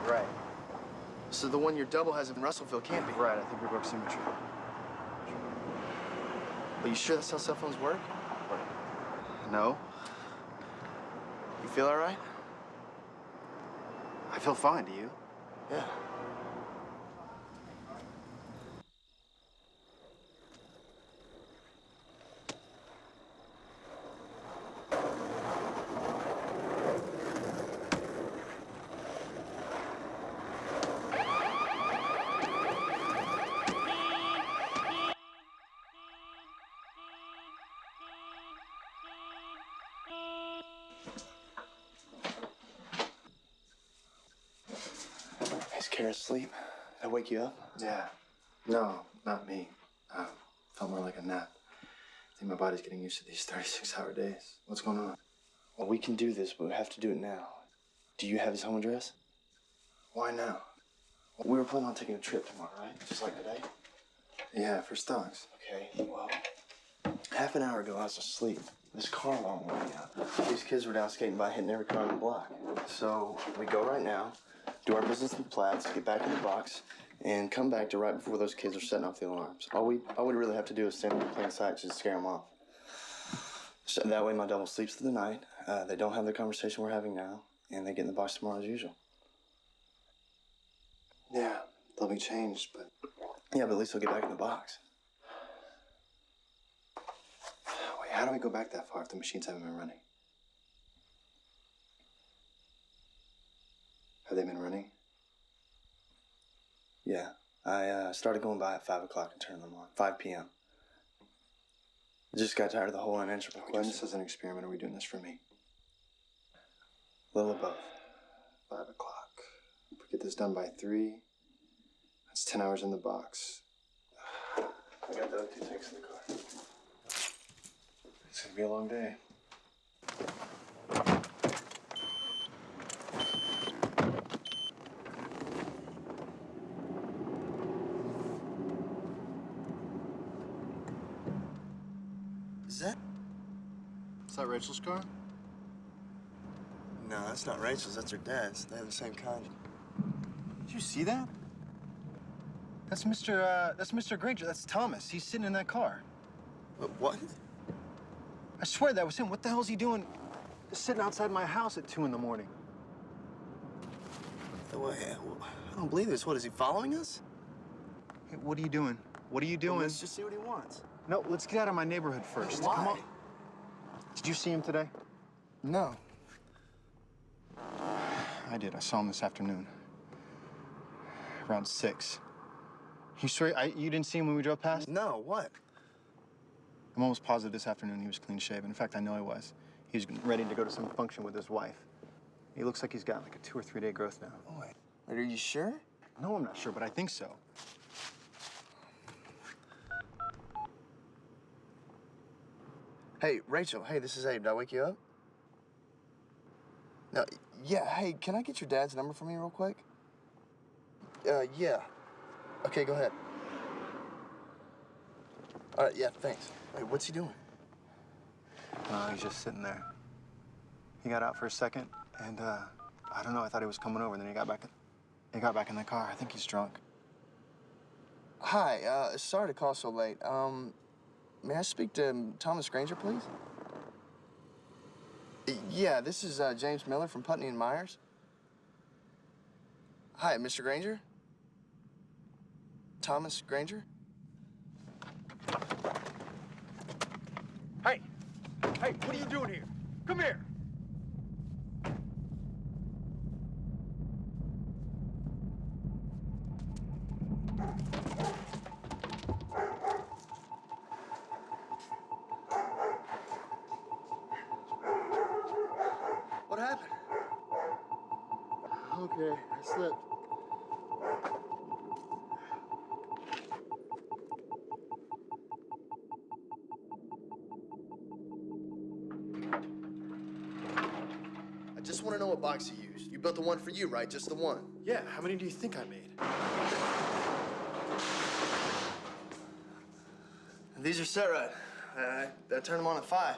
Right. So the one your double has in Russellville can't be. Right. I think we broke symmetry. Are you sure that's how cell phones work? No. You feel all right? I feel fine. Do you? Yeah. Is Kara asleep? Did I wake you up? Yeah. No, not me. Felt more like a nap. I think my body's getting used to these 36-hour days. What's going on? Well, we can do this, but we have to do it now. Do you have his home address? Why now? We were planning on taking a trip tomorrow, right? Just like today? Yeah, for stocks. Okay, well, half an hour ago I was asleep. This car alarm went out. These kids were down skating by hitting every car on the block. So we go right now, do our business in Platts, get back in the box, and come back to right before those kids are setting off the alarms. All we really have to do is stand in plain sight just to scare them off. So that way my double sleeps through the night. They don't have the conversation we're having now, and they get in the box tomorrow as usual. Yeah, they'll be changed, but... Yeah, but at least they'll get back in the box. Wait, how do we go back that far if the machines haven't been running? Have they been running? Yeah, I started going by at 5 o'clock and turned them on, 5 p.m. Just got tired of the whole unanswerable Are we doing question. this as an experiment, or are we doing this for me? A little of both. 5 o'clock. If we get this done by 3, that's 10 hours in the box. I got the other 2 tanks in the car. It's gonna be a long day. Is that Rachel's car? No, that's not Rachel's. That's her dad's. They have the same kind. Did you see that? That's Mr. Granger. That's Thomas. He's sitting in that car. What? I swear that was him. What the hell is he doing sitting outside my house at 2 in the morning? I don't believe this. What, is he following us? Hey, what are you doing? What are you doing? Well, let's just see what he wants. No, let's get out of my neighborhood first. Why? Come on. Did you see him today? No. I did. I saw him this afternoon. Around 6. You swear you didn't see him when we drove past? No, what? I'm almost positive this afternoon he was clean shaven. In fact, I know he was. He was ready to go to some function with his wife. He looks like he's got like a 2 or 3 day growth now. Oh, wait. Are you sure? No, I'm not sure, but I think so. Hey, Rachel. Hey, this is Abe. Did I wake you up? No, yeah. Hey, can I get your dad's number from you real quick? Yeah. Okay, go ahead. All right, yeah, thanks. Wait, what's he doing? No, he's just sitting there. He got out for a second, and I don't know. I thought he was coming over, and then he got back in the car. I think he's drunk. Hi. Sorry to call so late. May I speak to Thomas Granger, please? Yeah, this is James Miller from Putney and Myers. Hi, Mr. Granger? Thomas Granger? Hey! Hey, what are you doing here? Come here! What happened? Okay, I slipped. I just want to know what box you used. You built the one for you, right? Just the one. Yeah, how many do you think I made? These are set right. I turned them on at 5.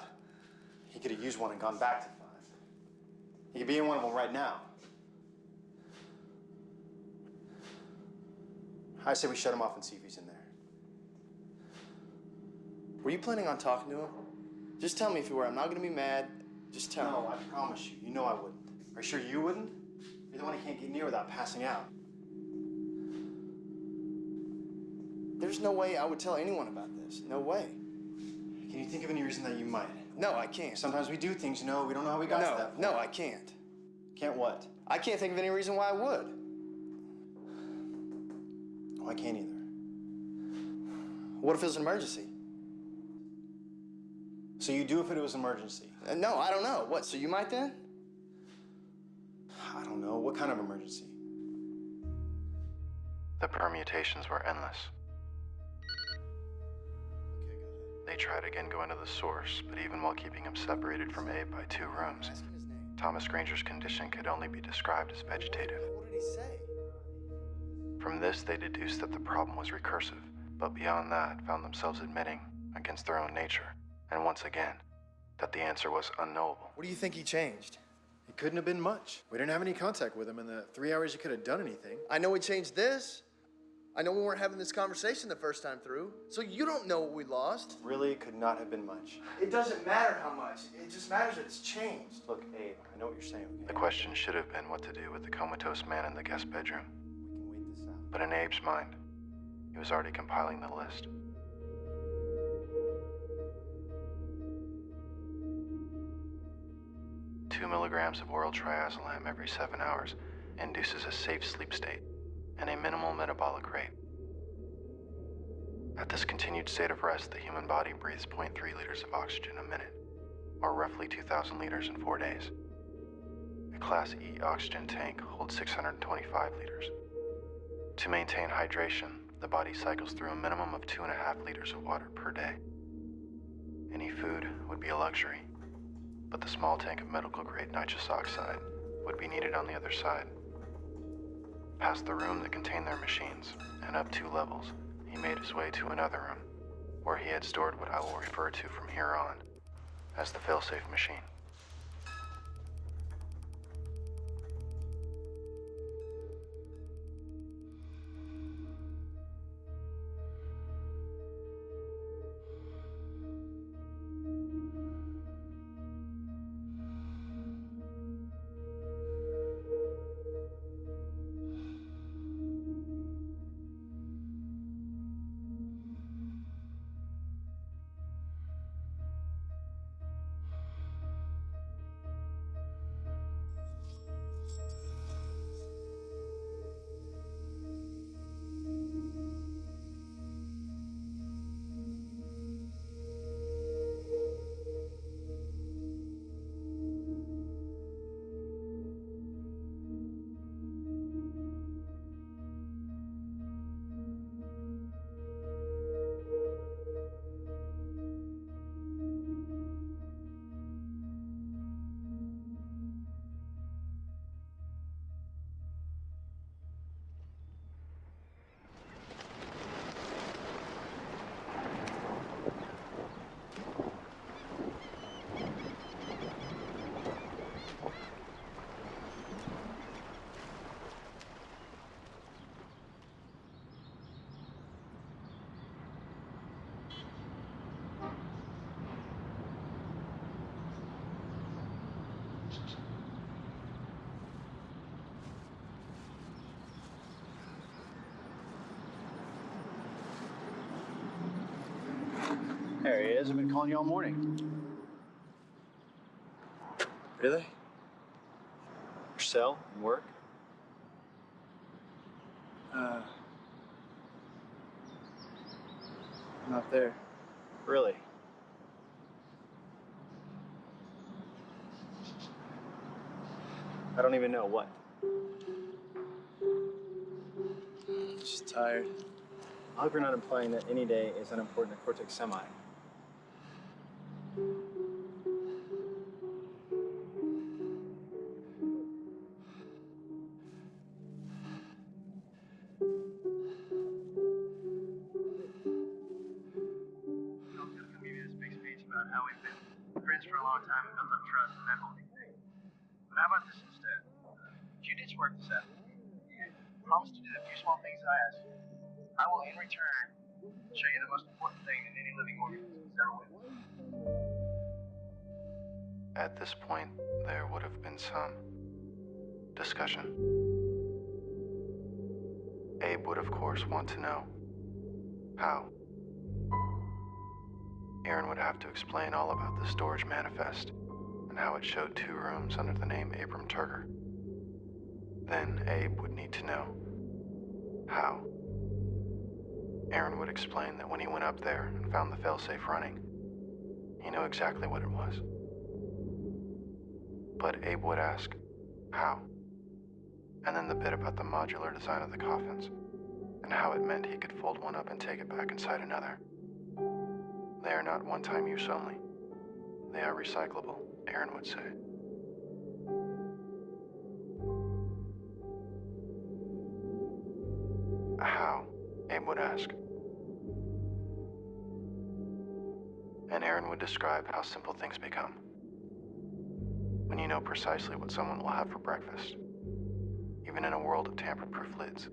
He could have used one and gone back to 5. He could be in one of them right now. I say we shut him off and see if he's in there. Were you planning on talking to him? Just tell me if you were. I'm not gonna be mad. Just tell me. No, I promise you. You know I wouldn't. Are you sure you wouldn't? You're the one he can't get near without passing out. There's no way I would tell anyone about this. No way. Can you think of any reason that you might? No, I can't. Sometimes we do things, you know, we don't know how we got to that point. No, I can't. Can't what? I can't think of any reason why I would. Oh, I can't either. What if it was an emergency? So you do if it was an emergency? No, I don't know. What, so you might then? I don't know. What kind of emergency? The permutations were endless. They tried again going to the source, but even while keeping him separated from Abe by 2 rooms, Ask him his name. Thomas Granger's condition could only be described as vegetative. What did he say? From this, they deduced that the problem was recursive, but beyond that, found themselves admitting, against their own nature, and once again, that the answer was unknowable. What do you think he changed? It couldn't have been much. We didn't have any contact with him in the 3 hours you could have done anything. I know he changed this. I know we weren't having this conversation the first time through, so you don't know what we lost. Really could not have been much. It doesn't matter how much. It just matters that it's changed. Look, Abe, I know what you're saying, okay? The question should have been what to do with the comatose man in the guest bedroom. We can wait this out. But in Abe's mind, he was already compiling the list. 2 milligrams of oral triazolam every 7 hours induces a safe sleep state and a minimal metabolic rate. At this continued state of rest, the human body breathes 0.3 liters of oxygen a minute, or roughly 2,000 liters in 4 days. A Class E oxygen tank holds 625 liters. To maintain hydration, the body cycles through a minimum of 2.5 liters of water per day. Any food would be a luxury, but the small tank of medical-grade nitrous oxide would be needed on the other side. Past the room that contained their machines, and up 2 levels, he made his way to another room, where he had stored what I will refer to from here on as the failsafe machine. guys have been calling you all morning. Really? Your cell and work? Not there. Really? I don't even know what. Just tired. I hope you're not implying that any day is unimportant to Cortex Semi. About how we've been friends for a long time and built up trust and that whole big thing. But how about this instead? If you ditch work this afternoon, promise to do the few small things I ask you. I will, in return, show you the most important thing that any living organism has ever witnessed. At this point, there would have been some discussion. Abe would, of course, want to know how. Aaron would have to explain all about the storage manifest and how it showed 2 rooms under the name Abram Turger. Then Abe would need to know how. Aaron would explain that when he went up there and found the failsafe running, he knew exactly what it was. But Abe would ask, how? And then the bit about the modular design of the coffins and how it meant he could fold one up and take it back inside another. They are not one-time use only. They are recyclable, Aaron would say. How? Abe would ask. And Aaron would describe how simple things become. When you know precisely what someone will have for breakfast, even in a world of tamper-proof lids.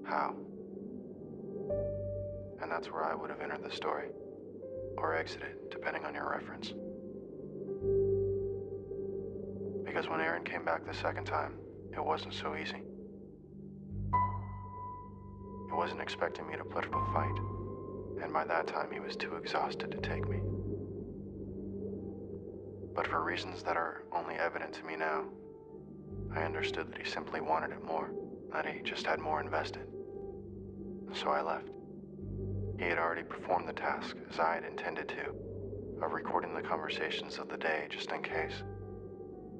How? And that's where I would have entered the story, or exited, depending on your reference. Because when Aaron came back the second time, it wasn't so easy. He wasn't expecting me to put up a fight, and by that time he was too exhausted to take me. But for reasons that are only evident to me now, I understood that he simply wanted it more, that he just had more invested. So I left. He had already performed the task, as I had intended to, of recording the conversations of the day just in case.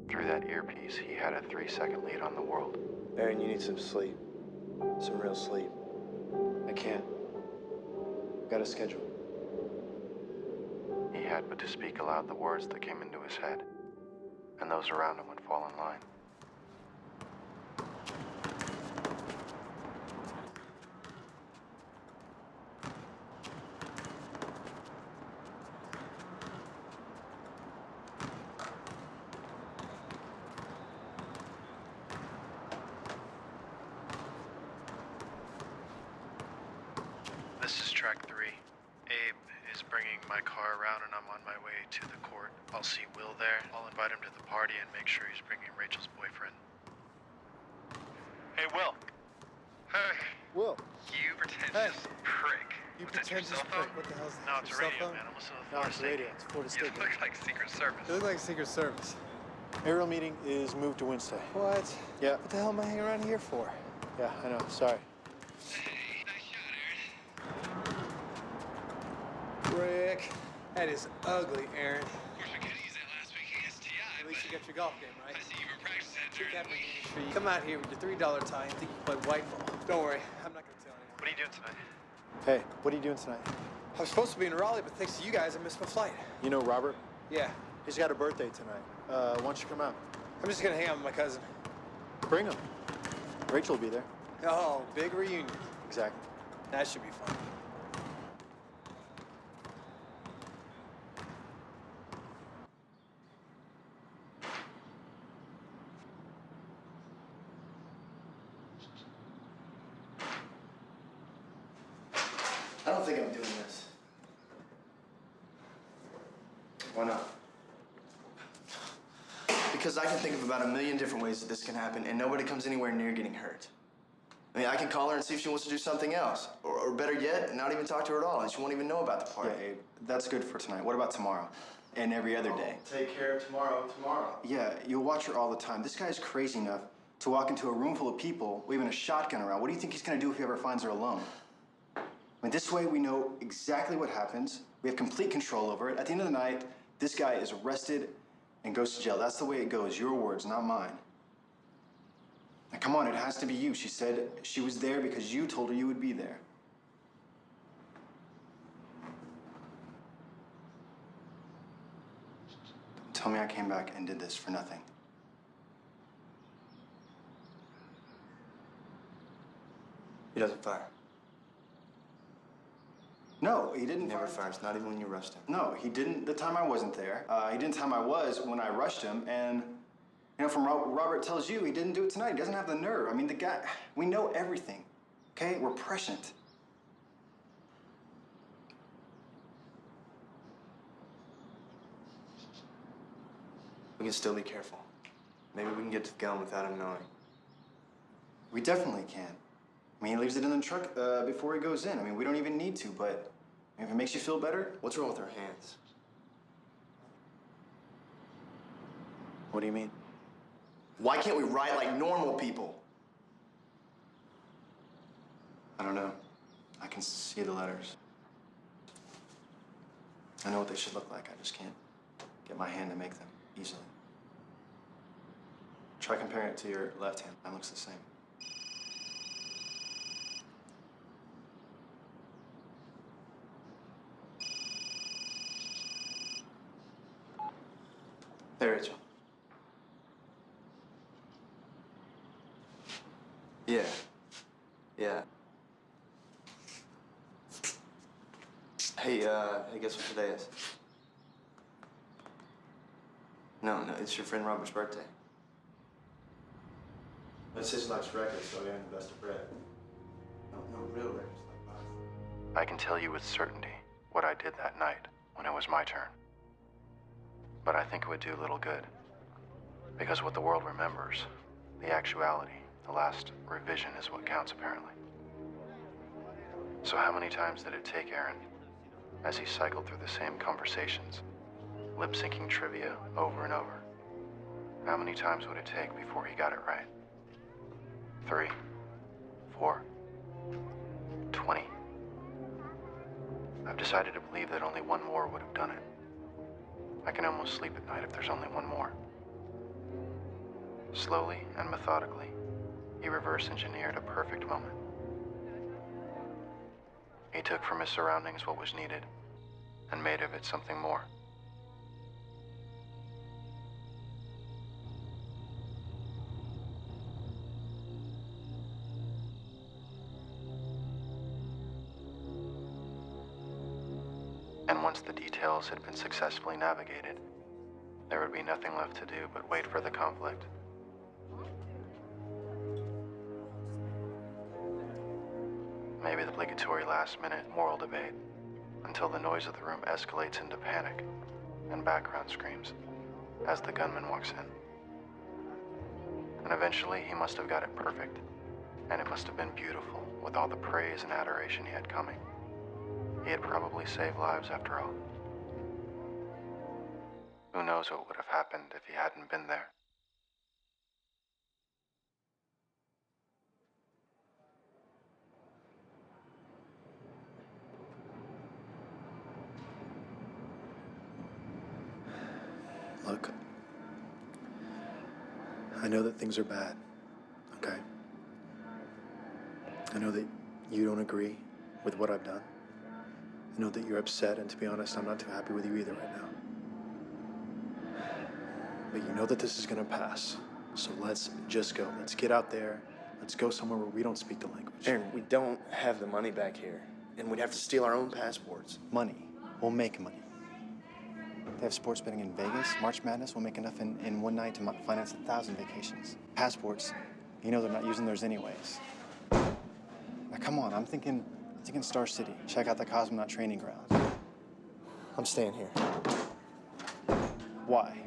Through that earpiece, he had a 3-second lead on the world. Aaron, you need some sleep. Some real sleep. I can't. I've got a schedule. He had but to speak aloud the words that came into his head, and those around him would fall in line. This is track 3. Abe is bringing my car around and I'm on my way to the court. I'll see Will there. I'll invite him to the party and make sure he's bringing Rachel's boyfriend. Hey, Will. Hey. Will. You pretentious prick. You Was that your pretentious cell phone? prick. What the hell's that? No, it's a Your cell radio, phone? man. I'm listening to No, it's Florida radio. It's Florida You State. look like Secret Service. You look like Secret Service. Aerial meeting is moved to Wednesday. What? Yeah. What the hell am I hanging around here for? Yeah, I know. Sorry. Hey, nice shot, Aaron. Rick, that is ugly, Aaron. Of course, we could have used that last week against TI. At least you but got your golf game, right? I see you've been practicing that Keep during that the week. you come out here with your $3 tie and think you play white ball. Don't worry, I'm not gonna tell anyone. What are you doing tonight? Hey, what are you doing tonight? I was supposed to be in Raleigh, but thanks to you guys, I missed my flight. You know Robert? Yeah, He's got a birthday tonight. Why don't you come out? I'm just gonna hang out with my cousin. Bring him. Rachel will be there. Oh, big reunion. Exactly. That should be fun. Because I can think of about a million different ways that this can happen, and nobody comes anywhere near getting hurt. I mean, I can call her and see if she wants to do something else. Or better yet, not even talk to her at all, and she won't even know about the party. Yeah, Abe, that's good for tonight. What about tomorrow? And every other day? Take care of tomorrow. Yeah, you'll watch her all the time. This guy's crazy enough to walk into a room full of people waving a shotgun around. What do you think he's gonna do if he ever finds her alone? I mean, this way we know exactly what happens. We have complete control over it. At the end of the night, this guy is arrested and goes to jail. That's the way it goes. Your words, not mine. Now, come on, it has to be you. She said she was there because you told her you would be there. Don't tell me I came back and did this for nothing. He doesn't fire. No, he didn't. He never fires, not even when you rushed him. No, he didn't the time I wasn't there. He didn't the time I was when I rushed him. And, you know, from what Robert tells you, he didn't do it tonight. He doesn't have the nerve. I mean, the guy, we know everything, okay? We're prescient. We can still be careful. Maybe we can get to the gun without him knowing. We definitely can. I mean, he leaves it in the truck before he goes in. I mean, we don't even need to, but if it makes you feel better. What's wrong with our hands? What do you mean? Why can't we write like normal people? I don't know. I can see the letters. I know what they should look like. I just can't get my hand to make them easily. Try comparing it to your left hand. Mine looks the same. Hey, Rachel. Yeah. Hey, guess what today is? No, it's your friend Robert's birthday. It's his life's record, so I got him the best of bread. No real records like mine. I can tell you with certainty what I did that night when it was my turn. But I think it would do little good. Because what the world remembers, the actuality, the last revision is what counts apparently. So how many times did it take Aaron, as he cycled through the same conversations, lip-syncing trivia over and over? How many times would it take before he got it right? 3, 4, 20. I've decided to believe that only one more would have done it. I can almost sleep at night if there's only one more. Slowly and methodically, he reverse engineered a perfect moment. He took from his surroundings what was needed and made of it something more. And once the details had been successfully navigated, there would be nothing left to do but wait for the conflict. Maybe the obligatory last-minute moral debate until the noise of the room escalates into panic and background screams as the gunman walks in. And eventually he must have got it perfect, and it must have been beautiful with all the praise and adoration he had coming. He had probably saved lives after all. Who knows what would have happened if he hadn't been there? Look, I know that things are bad, okay? I know that you don't agree with what I've done. I know that you're upset, and to be honest, I'm not too happy with you either right now. But you know that this is gonna pass. So let's just go. Let's get out there. Let's go somewhere where we don't speak the language. Aaron, we don't have the money back here, and we'd have to steal our own passports. Money. We'll make money. They have sports betting in Vegas. March Madness will make enough in one night to finance 1,000 vacations. Passports, you know they're not using theirs anyways. Now, come on, I'm thinking Star City. Check out the cosmonaut training grounds. I'm staying here. Why?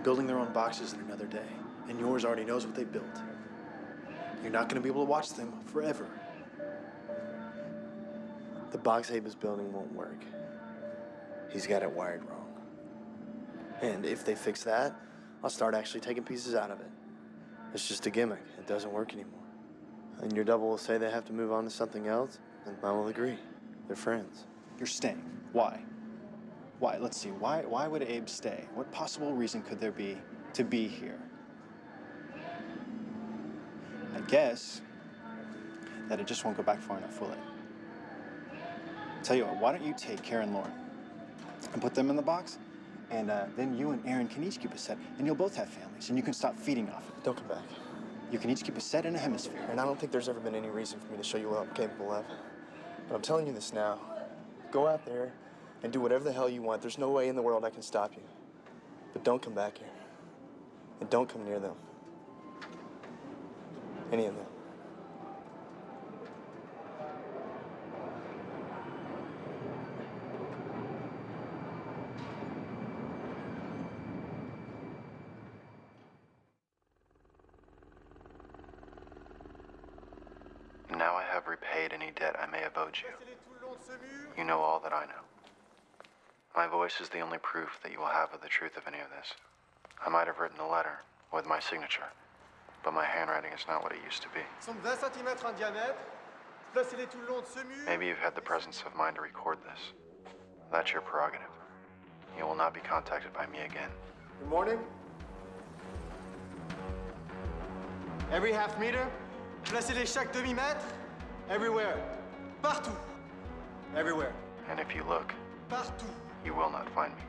building their own boxes in another day, and yours already knows what they built. You're not going to be able to watch them forever. The box Abe is building won't work. He's got it wired wrong. And if they fix that, I'll start actually taking pieces out of it. It's just a gimmick. It doesn't work anymore. And your double will say they have to move on to something else, and I will agree. They're friends. You're staying. Why? Why? Let's see. Why would Abe stay? What possible reason could there be to be here? I guess that it just won't go back far enough, will it? Tell you what, why don't you take Karen and Lauren and put them in the box, and then you and Aaron can each keep a set, and you'll both have families, and you can stop feeding off it. Don't come back. You can each keep a set and a hemisphere. And I don't think there's ever been any reason for me to show you what I'm capable of. But I'm telling you this now. Go out there and do whatever the hell you want. There's no way in the world I can stop you. But don't come back here. And don't come near them. Any of them. Now I have repaid any debt I may have owed you. You know all that I know. My voice is the only proof that you will have of the truth of any of this. I might have written a letter with my signature, but my handwriting is not what it used to be. Maybe you've had the presence of mind to record this. That's your prerogative. You will not be contacted by me again. Good morning. Every half meter, placez-les chaque demi-mètre, everywhere. Partout. Everywhere. And if you look, Partout. you will not find me.